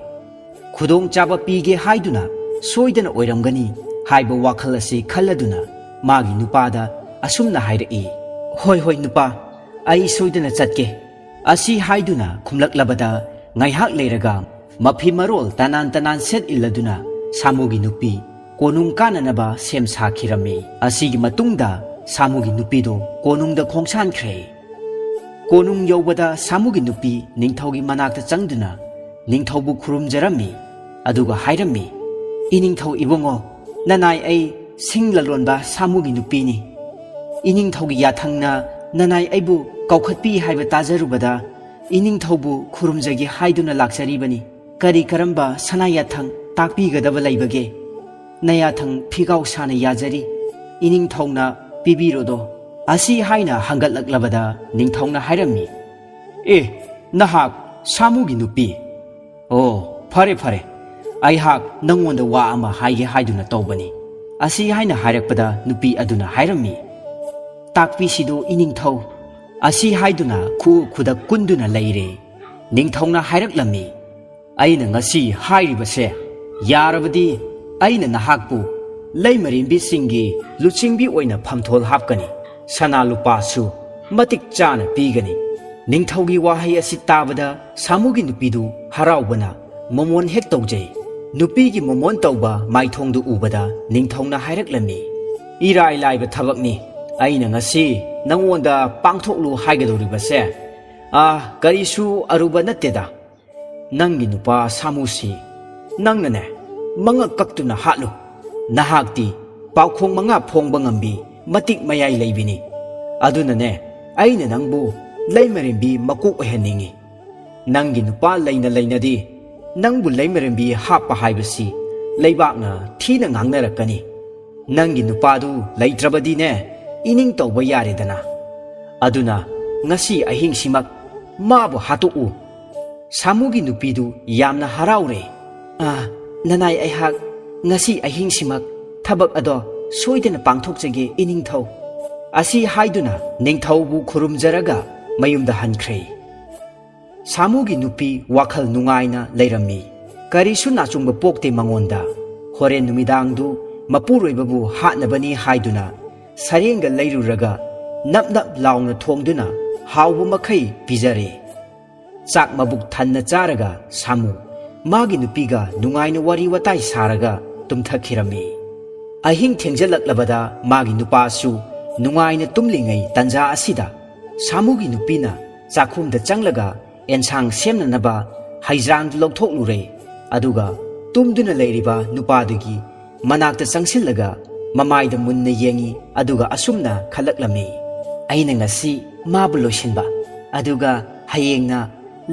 khudong chaba pige haiduna soidana oiramgani haiba wakhal asi khalladuna magi nupada asumna hairai hoi nupa ai soidana chatke asi haiduna khumlaklabada ngaihak leiraga mafi marol tanan set illaduna samugi nupi konung kananaba sem sakhirami asigi matungda samugi nupido konungda khongsankhre konung yobada samugi nupi ningthaugi manakta changduna ningthaubu khurumjarami aduga hairami iningthau ibongo nanai ai singlalonba samugi nupini iningthaugi yathangna nanai aibu kaukhatpi haiba tajarubada iningthaubu khurumjagi haiduna lakcharibani kari karamba sana yathang takpigadaba laibage nayathang phigau sana yajari iningthauna pibirodo asi haina hangatlaklabada ningthongna hairami nahak samugi nupi phare aihak nangonda wa ama haige haiduna tawbani asi haina hairakpada nupi aduna hairami takpi sido iningthau asi haiduna khuda kunduna leire ningthongna hairaklami aina ngasi hairibase yarabadi aina nahakpu leimarimbi singi luchingbi oina phamthol hapkani sana lupasu matik chana pigani ningthaugi wahai asi tabada samugi nupidu haraubana momon hek tawjai nupigi momon tawba maithongdu ubada ningthongna hairaklami irai laiba thabakni aina ngasi nangonda pangthoklu haigadoribase ꯀꯔꯤꯁꯨ ꯑꯔꯨꯕ ꯅꯠꯇꯦꯗ ꯅꯪꯒꯤ ꯅꯨꯄꯥ ꯁꯥꯃꯨꯁꯤ ꯅꯪꯅꯅꯦ ꯃꯉꯛ ꯀꯛꯇꯨꯅ ꯍꯥꯠꯂꯨ ꯅꯍꯥꯛꯇꯤ ꯄꯥꯎꯈꯣꯡ 5 ꯐꯣꯡꯕ ꯉꯝꯕꯤ ꯃꯇꯤꯛ ꯃꯌꯥꯏ ꯂꯩꯕꯤꯅꯤ ꯑꯗꯨꯅꯅꯦ ꯑꯩꯅ ꯅꯪꯕꯨ ꯂꯩꯃꯔꯦꯝꯕꯤ ꯃꯀꯣꯛ ꯑꯣꯏꯍꯟꯅꯤꯡꯉꯤ ꯅꯪꯒꯤ ꯅꯨꯄꯥ ꯂꯩꯅ ꯂꯩꯅꯗꯤ ꯅꯪꯕꯨ ꯂꯩꯃꯔꯦꯝꯕꯤ ꯍꯥꯞꯄ ꯍꯥꯏꯕꯁꯤ ꯂꯩꯕꯥꯛꯅ ꯊꯤꯅ ꯉꯥꯡꯅꯔꯛꯀꯅꯤ ꯅꯪꯒꯤ ꯅꯨꯄꯥꯗꯨ ꯂꯩꯇ꯭ꯔꯕꯗꯤꯅꯦ ꯏꯅꯤꯡ ꯇꯧꯕ ꯌꯥꯔꯦꯗꯅ ꯑꯗꯨꯅ ꯉꯁꯤ ꯑꯍꯤꯡꯁꯤꯃꯛ ꯃꯥꯕꯨ ꯍꯥꯠꯇꯣꯛꯎ ꯁꯥꯃꯨꯒꯤ ꯅꯨꯄꯤꯗꯨ ꯌꯥꯝꯅ ꯍꯔꯥꯎꯔꯦ ꯅꯅꯥꯏ ꯑꯩꯍꯥꯛ ꯉꯁꯤ ꯑꯍꯤꯡꯁꯤꯃꯛ ꯊꯕꯛ ꯑꯗꯣ ꯁꯣꯏꯗꯅ ꯄꯥꯡꯊꯣꯛꯆꯒꯦ ꯏꯅꯤꯡꯊꯧ ꯑꯁꯤ ꯍꯥꯏꯗꯨꯅ ꯅꯤꯡꯊꯧꯕꯨ ꯈꯨꯔꯨꯝꯖꯔꯒ ꯃꯌꯨꯝꯗ ꯍꯟꯈ꯭ꯔꯦ ꯁꯥꯃꯨꯒꯤ ꯅꯨꯄꯤ ꯋꯥꯈꯜ ꯅꯨꯡꯉꯥꯏꯅ ꯂꯩꯔꯝꯃꯤ ꯀꯔꯤꯁꯨ ꯅꯥꯆꯨꯡꯕ ꯄꯣꯛꯇꯦ ꯃꯉꯣꯟꯗ ꯍꯣꯔꯦꯟ ꯅꯨꯃꯤꯗꯥꯡꯗꯨ ꯃꯄꯨꯔꯣꯏꯕꯕꯨ ꯍꯥꯠꯅꯕꯅꯤ ꯍꯥꯏꯗꯨꯅ ꯁꯔꯦꯡꯒ ꯂꯩꯔꯨꯔꯒ ꯅꯞ ꯅꯞ ꯂꯥꯎꯅ ꯊꯣꯡꯗꯨꯅ ꯍꯥꯎꯕ ꯃꯈꯩ ꯄꯤꯖꯔꯦ ꯆꯥꯛ ꯃꯕꯨꯛ ꯊꯟꯅ ꯆꯥꯔꯒ ꯁꯥꯃꯨ ꯃꯥꯒꯤ ꯅꯨꯄꯤꯒ ꯅꯨꯡꯉꯥꯏꯅ ꯋꯥꯔꯤ ꯋꯥꯇꯥꯏ ꯁꯥꯔꯒ ꯇꯨꯝꯊꯈꯤꯔꯝꯃꯤ ꯑꯍꯤꯡ ꯊꯦꯡꯖꯜꯂꯛꯂꯕꯗ ꯃꯥꯒꯤ ꯅꯨꯄꯥꯁꯨ ꯅꯨꯡꯉꯥꯏꯅ ꯇꯨꯝꯂꯤꯉꯩ ꯇꯟꯖꯥ ꯑꯁꯤꯗ ꯁꯥꯃꯨꯒꯤ ꯅꯨꯄꯤꯅ ꯆꯥꯛꯈꯨꯝꯗ ꯆꯪꯂꯒ ꯑꯦꯟꯁꯥꯡ ꯁꯦꯝꯅꯅꯕ ꯍꯩꯖ꯭ꯔꯥꯡꯗꯨ ꯂꯧꯊꯣꯛꯂꯨꯔꯦ ꯑꯗꯨꯒ ꯇꯨꯝꯗꯨꯅ ꯂꯩꯔꯤꯕ ꯅꯨꯄꯥꯗꯨꯒꯤ ꯃꯅꯥꯛꯇ ꯆꯪꯁꯤꯜꯂꯒ ꯃꯃꯥꯏꯗ ꯃꯨꯟꯅ ꯌꯦꯡꯉꯤ ꯑꯗꯨꯒ ꯑꯁꯨꯝꯅ ꯈꯜꯂꯛꯂꯝꯃꯤ ꯑꯩꯅ ꯉꯁꯤ ꯃꯥꯕꯨ ꯂꯣꯏꯁꯤꯟꯕ ꯑꯗꯨꯒ ꯍꯌꯦꯡꯅ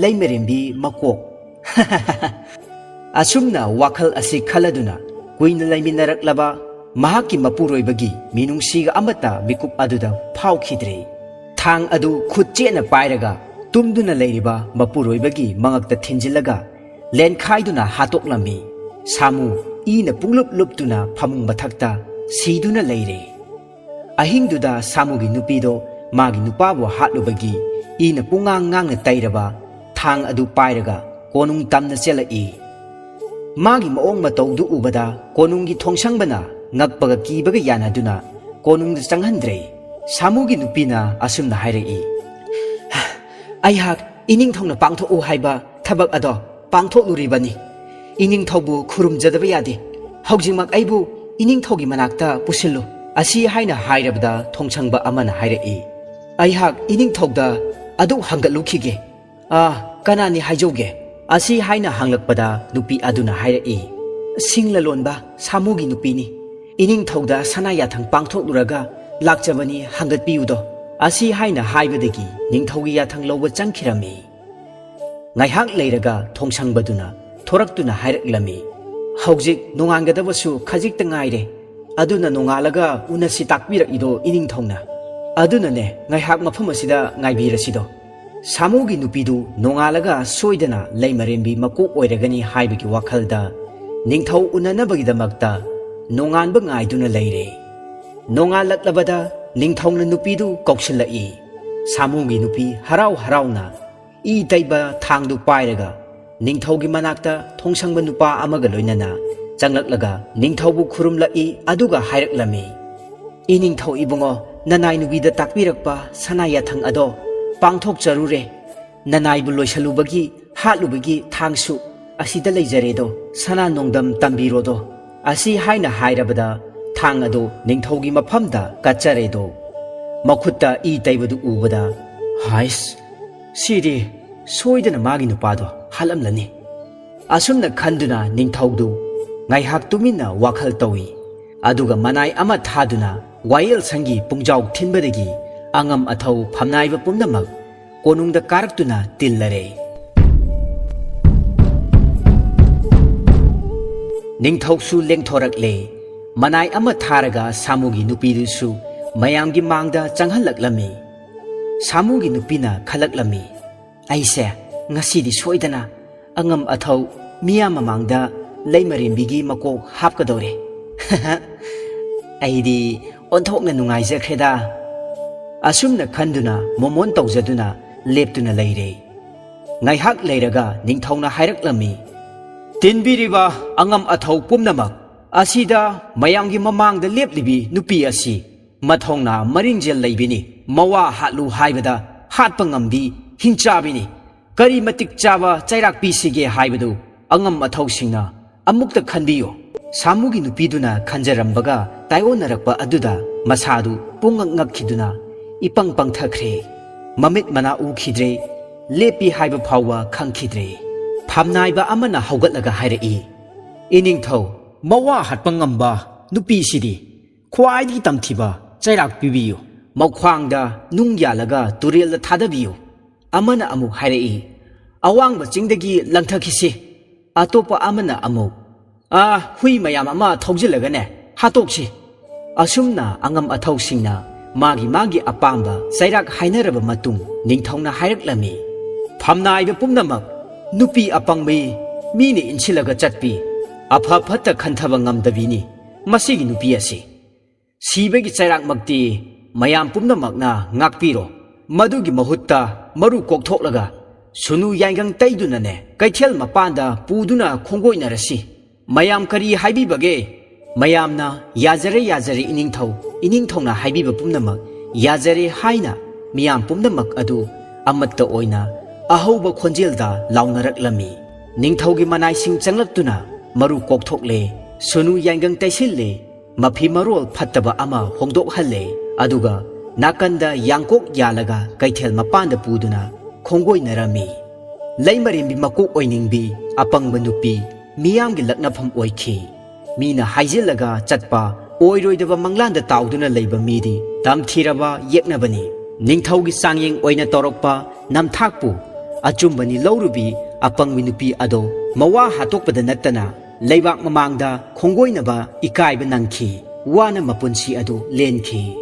ꯂꯩꯃꯔꯦꯝꯕꯤ ꯃꯀꯣꯛ ꯑꯁꯨꯝꯅ ꯋꯥꯈꯜ ꯑꯁꯤ ꯈꯜꯂꯗꯨꯅ ꯀꯨꯏꯅ ꯂꯩꯃꯤꯟꯅꯔꯛꯂꯕ ꯃꯍꯥꯛꯀꯤ ꯃꯄꯨꯔꯣꯏꯕꯒꯤ ꯃꯤꯅꯨꯡꯁꯤꯒ ꯑꯃꯠꯇ ꯃꯤꯀꯨꯞ ꯑꯗꯨꯗ ꯐꯥꯎꯈꯤꯗ꯭ꯔꯦ ꯊꯥꯡ ꯑꯗꯨ ꯈꯨꯠ ꯆꯦꯠꯅ ꯄꯥꯏꯔꯒ ꯇꯨꯝꯗꯨꯅ ꯂꯩꯔꯤꯕ ꯃꯄꯨꯔꯣꯏꯕꯒꯤ ꯃꯉꯛꯇ ꯊꯤꯟꯖꯤꯜꯂꯒ ꯂꯦꯟꯈꯥꯏꯗꯨꯅ ꯍꯥꯠꯇꯣꯛꯂꯝꯃꯤ ꯁꯥꯃꯨ ꯏꯅ ꯄꯨꯡꯂꯨꯞ ꯂꯨꯞꯇꯨꯅ ꯐꯃꯨꯡ ꯃꯊꯛꯇ ꯁꯤꯗꯨꯅ ꯂꯩꯔꯦ ꯑꯍꯤꯡꯗꯨꯗ ꯁꯥꯃꯨꯒꯤ ꯅꯨꯄꯤꯗꯣ ꯃꯥꯒꯤ ꯅꯨꯄꯥꯕꯨ ꯍꯥꯠꯂꯨꯕꯒꯤ ꯏꯅ ꯄꯨꯡꯉꯥꯡ ꯉꯥꯡꯅ ꯇꯩꯔꯕ ꯊꯥꯡ ꯑꯗꯨ ꯄꯥꯏꯔꯒ ꯀꯣꯅꯨꯡ ꯇꯝꯅ ꯆꯦꯜꯂꯛꯏ ꯃꯥꯒꯤ ꯃꯑꯣꯡ ꯃꯇꯧꯗꯨ ꯎꯕꯗ ꯀꯣꯅꯨꯡꯒꯤ ꯊꯣꯡꯁꯪꯕꯅ ꯉꯛꯄꯒ ꯀꯤꯕꯒ ꯌꯥꯅꯗꯨꯅ ꯀꯣꯅꯨꯡꯗ ꯆꯪꯍꯟꯗ꯭ꯔꯦ ꯁꯥꯃꯨꯒꯤ ꯅꯨꯄꯤꯅ ꯑꯁꯨꯝꯅ ꯍꯥꯏꯔꯛꯏ ꯑꯩꯍꯥꯛ ꯏꯅꯤꯡꯊꯧꯅ ꯄꯥꯡꯊꯣꯛꯎ ꯍꯥꯏꯕ ꯊꯕꯛ ꯑꯗꯣ ꯄꯥꯡꯊꯣꯛꯂꯨꯔꯤꯕꯅꯤ ꯏꯅꯤꯡꯊꯧꯕꯨ ꯈꯨꯔꯨꯝꯖꯗꯕ ꯌꯥꯗꯦ ꯍꯧꯖꯤꯛꯃꯛ ꯑꯩꯕꯨ ꯏꯅꯤꯡꯊꯧꯒꯤ ꯃꯅꯥꯛꯇ ꯄꯨꯁꯤꯜꯂꯨ ꯑꯁꯤ ꯍꯥꯏꯅ ꯍꯥꯏꯔꯕꯗ ꯊꯣꯡꯁꯪꯕ ꯑꯃꯅ ꯍꯥꯏꯔꯛꯏ ꯑꯩꯍꯥꯛ ꯏꯅꯤꯡꯊꯧꯗ ꯑꯗꯨ ꯍꯪꯒꯠꯂꯨꯈꯤꯒꯦ ꯀꯅꯥꯅꯤ ꯍꯥꯏꯖꯧꯒꯦ ꯑꯁꯤ ꯍꯥꯏꯅ ꯍꯪꯂꯛꯄꯗ ꯅꯨꯄꯤ ꯑꯗꯨꯅ ꯍꯥꯏꯔꯛꯏ ꯁꯤꯡꯂꯂꯣꯟꯕ ꯁꯥꯃꯨꯒꯤ ꯅꯨꯄꯤꯅꯤ ꯏꯅꯤꯡꯊꯧꯗ ꯁꯅꯥ ꯌꯥꯊꯪ ꯄꯥꯡꯊꯣꯛꯂꯨꯔꯒ ꯂꯥꯛꯆꯕꯅꯤ ꯍꯪꯒꯠꯄꯤꯌꯨꯗꯣ ꯑꯁꯤ ꯍꯥꯏꯅ ꯍꯥꯏꯕꯗꯒꯤ ꯅꯤꯡꯊꯧꯒꯤ ꯌꯥꯊꯪ ꯂꯧꯕ ꯆꯪꯈꯤꯔꯝꯃꯤ ꯉꯥꯏꯍꯥꯛ ꯂꯩꯔꯒ ꯊꯣꯡꯁꯪꯕꯗꯨꯅ ꯊꯣꯔꯛꯇꯨꯅ ꯍꯥꯏꯔꯛꯂꯝꯃꯤ ꯍꯧꯖꯤꯛ ꯅꯣꯡꯉꯥꯟꯒꯗꯕꯁꯨ ꯈꯖꯤꯛꯇ ꯉꯥꯏꯔꯦ ꯑꯗꯨꯅ ꯅꯣꯡꯉꯥꯜꯂꯒ ꯎꯅꯁꯤ ꯇꯥꯛꯄꯤꯔꯛꯏꯗꯣ ꯏꯅꯤꯡꯊꯧꯅ ꯑꯗꯨꯅꯅꯦ ꯉꯥꯏꯍꯥꯛ ꯃꯐꯝ ꯑꯁꯤꯗ ꯉꯥꯏꯕꯤꯔꯁꯤꯗꯣ ꯁꯥꯃꯨꯒꯤ ꯅꯨꯄꯤꯗꯨ ꯅꯣꯡꯉꯥꯜꯂꯒ ꯁꯣꯏꯗꯅ ꯂꯩꯃꯔꯦꯝꯕꯤ ꯃꯀꯣꯛ ꯑꯣꯏꯔꯒꯅꯤ ꯍꯥꯏꯕꯒꯤ ꯋꯥꯈꯜꯗ ꯅꯤꯡꯊꯧ ꯎꯅꯅꯕꯒꯤꯗꯃꯛꯇ ꯅꯣꯡꯉꯥꯟꯕ ꯉꯥꯏꯗꯨꯅ ꯂꯩꯔꯦ ꯅꯣꯡꯉꯥꯜꯂꯛꯂꯕꯗ ꯅꯤꯡꯊꯧꯅ ꯅꯨꯄꯤꯗꯨ ꯀꯧꯁꯤꯜꯂꯛꯏ ꯁꯥꯃꯨꯒꯤ ꯅꯨꯄꯤ ꯍꯔꯥꯎ ꯍꯔꯥꯎꯅ ꯏ ꯇꯩꯕ ꯊꯥꯡꯗꯨ ꯄꯥꯏꯔꯒ ꯅꯤꯡꯊꯧꯒꯤ ꯃꯅꯥꯛꯇ ꯊꯣꯡꯁꯪꯕ ꯅꯨꯄꯥ ꯑꯃꯒ ꯂꯣꯏꯅꯅ ꯆꯪꯂꯛꯂꯒ ꯅꯤꯡꯊꯧꯕꯨ ꯈꯨꯔꯨꯝꯂꯛꯏ ꯑꯗꯨꯒ ꯍꯥꯏꯔꯛꯂꯝꯃꯤ ꯏꯅꯤꯡꯊꯧ ꯏꯕꯨꯡꯉꯣ ꯅꯅꯥꯏ ꯅꯨꯄꯤꯗ ꯇꯥꯛꯄꯤꯔꯛꯄ ꯁꯅꯥ ꯌꯥꯊꯪ ꯑꯗꯣ ꯄꯥꯡꯊꯣꯛꯆꯔꯨꯔꯦ ꯅꯅꯥꯏꯕꯨ ꯂꯣꯏꯁꯜꯂꯨꯕꯒꯤ ꯍꯥꯠꯂꯨꯕꯒꯤ ꯊꯥꯡꯁꯨ ꯑꯁꯤꯗ ꯂꯩꯖꯔꯦꯗꯣ ꯁꯅꯥ ꯅꯣꯡꯗꯝ ꯇꯝꯕꯤꯔꯣꯗꯣ ꯑꯁꯤ ꯍꯥꯏꯅ ꯍꯥꯏꯔꯕꯗ ꯊꯥꯡ ꯑꯗꯨ ꯅꯤꯡꯊꯧꯒꯤ ꯃꯐꯝꯗ ꯀꯠꯆꯔꯦꯗꯣ ꯃꯈꯨꯠꯇ ꯏ ꯇꯩꯕꯗꯨ ꯎꯕꯗ ꯍꯥꯏꯁ ꯁꯤꯗꯤ ꯁꯣꯏꯗꯅ ꯃꯥꯒꯤ ꯅꯨꯄꯥꯗꯣ ꯍꯥꯠꯂꯝꯂꯅꯤ ꯑꯁꯨꯝꯅ ꯈꯟꯗꯨꯅ ꯅꯤꯡꯊꯧꯗꯨ ꯉꯥꯏꯍꯥꯛ ꯇꯨꯃꯤꯟꯅ ꯋꯥꯈꯜ ꯇꯧꯏ ꯑꯗꯨꯒ ꯃꯅꯥꯏ ꯑꯃ ꯊꯥꯗꯨꯅ ꯋꯥꯌꯦꯜꯁꯪꯒꯤ ꯄꯨꯡꯖꯥꯎ ꯊꯤꯟꯕꯗꯒꯤ ꯑꯉꯝ ꯑꯊꯧ ꯐꯝꯅꯥꯏꯕ ꯄꯨꯝꯅꯃꯛ ꯀꯣꯅꯨꯡꯗ ꯀꯥꯔꯛꯇꯨꯅ ꯇꯤꯜꯂꯔꯦ ꯅꯤꯡꯊꯧꯁꯨ ꯂꯦꯡꯊꯣꯔꯛꯂꯦ ꯃꯅꯥꯏ ꯑꯃ ꯊꯥꯔꯒ ꯁꯥꯃꯨꯒꯤ ꯅꯨꯄꯤꯗꯨꯁꯨ ꯃꯌꯥꯝꯒꯤ ꯃꯥꯡꯗ ꯆꯪꯍꯜꯂꯛꯂꯝꯃꯤ ꯁꯥꯃꯨꯒꯤ ꯅꯨꯄꯤꯅ ꯈꯜꯂꯛꯂꯝꯃꯤ ꯑꯩꯁꯦ ꯉꯁꯤꯗꯤ ꯁꯣꯏꯗꯅ ꯑꯉꯝ ꯑꯊꯧ ꯃꯤꯌꯥꯝ ꯃꯃꯥꯡꯗ ꯂꯩꯃꯔꯦꯝꯕꯤꯒꯤ ꯃꯀꯣꯛ ꯍꯥꯞꯀꯗꯧꯔꯦ ꯑꯩꯗꯤ ꯑꯣꯟꯊꯣꯛꯅ ꯅꯨꯡꯉꯥꯏꯖꯈ꯭ꯔꯦꯗ ꯑꯁꯨꯝꯅ ꯈꯟꯗꯨꯅ ꯃꯣꯃꯣꯟ ꯇꯧꯖꯗꯨꯅ ꯂꯦꯞꯇꯨꯅ ꯂꯩꯔꯦ ꯉꯥꯏꯍꯥꯛ ꯂꯩꯔꯒ ꯅꯤꯡꯊꯧꯅ ꯍꯥꯏꯔꯛꯂꯝꯃꯤ ꯇꯤꯟꯕꯤꯔꯤꯕ ꯑꯉꯝ ꯑꯊꯧ ꯄꯨꯝꯅꯃꯛ ꯑꯁꯤꯗ ꯃꯌꯥꯝꯒꯤ ꯃꯃꯥꯡꯗ ꯂꯦꯞꯂꯤꯕꯤ ꯅꯨꯄꯤ ꯑꯁꯤ ꯃꯊꯧꯅꯥ ꯃꯔꯤꯡꯖꯦꯜ ꯂꯩꯕꯤꯅꯤ ꯃꯋꯥ ꯍꯥꯠꯂꯨ ꯍꯥꯏꯕꯗ ꯍꯥꯠꯄ ꯉꯝꯕꯤ ꯍꯤꯡꯆꯥꯕꯤꯅꯤ ꯀꯔꯤ ꯃꯇꯤꯛ ꯆꯥꯕ ꯆꯩꯔꯥꯛ ꯄꯤꯁꯤꯒꯦ ꯍꯥꯏꯕꯗꯨ ꯑꯉꯝ ꯑꯊꯧꯁꯤꯡꯅ ꯑꯃꯨꯛꯇ ꯈꯟꯕꯤꯌꯨ ꯁꯥꯃꯨꯒꯤ ꯅꯨꯄꯤꯗꯨꯅ ꯈꯟꯖꯔꯝꯕꯒ ꯇꯥꯏꯑꯣꯟꯅꯔꯛꯄ ꯑꯗꯨꯗ ꯃꯁꯥꯗꯨ ꯄꯨꯡꯉꯛ ꯉꯛꯈꯤꯗꯨꯅ ꯏꯄꯪ ꯄꯪꯊꯈ꯭ꯔꯦ ꯃꯃꯤꯠ ꯃꯅꯥ ꯎꯈꯤꯗ꯭ꯔꯦ เลปีไฮบะภาวะคังคิดเรพามนายบะอามันนะฮาวกัดละกะไฮเรอีอินิงเทามาว่าหัดปังงำบะนุปีสิดีควายที่ตำทีบะใจรักปีบิวมาควางดานุ่งยาละกะตุเรียลทัดบิวอามันนะอามุไฮเรอีอาวางบะจิงดกีลังทักคิสิอาโตปะอามันนะอามุหุยมายามอามาทอกจิละกะเนฮาตกชิอาซุมนาอังมอาทอกสิงนามากีอปามบะใจรักไฮเนระบะมาตุงนิงทองนาไฮรักละมีพามนายบะปุ่มนามักนุปีอปังมีนี่อินชิละกะจัดปีอาภาพัตตะคันทะบังงำดวีนี่มาสิกินุปีอาศิสีเบกิใจรักมักตีมายามปุ่มนามักนางักปีโรมาดูกิมหุตตามารูกอกทอกละกะสุนูยังกังไตดุนะเนไกเทลมาปานดาปูดุนะคงโกยนารสิมายามคดีไฮบีบะเกมายามนายาเจเรอินิงทองนาไฮบีบะปุ่มนามักยาเจเรไฮนะมียามปุ่มนามักอดูอามัตตะโอยนาอาหูบะคนเจลดาลาวนรักละมีนิงทองกิมานายสิงจังลักตุนามารูกอกทอกเลสุนูยังกังไตสิเลมาพิมารูพัตตบะอามาหงดกฮัลเลอดูกะนักกันดายังกกยาละกะไกเทลมาปานดาปูดุนาคงโกยนารามีไลมาริมบิมากุโอยนิงบีอปังบนุปีมียามกิลักนับพมโอยคีมีนาไฮเจลกาจัดปาโอยรอยดบมังลันดตาวดุนาเลยบมีดีตามทีระบาเยกนบนีนิงเท่ากิสังยังโอยนาตรกปานำทักปูอาจุมบันีลาวรูบีอปังวินุปีอโดมาว่าหาตกปดนัตนาเลยบักมามางดาคงโกยนบาอีกายบันังคีวานามาปุนชีอโดเลนคี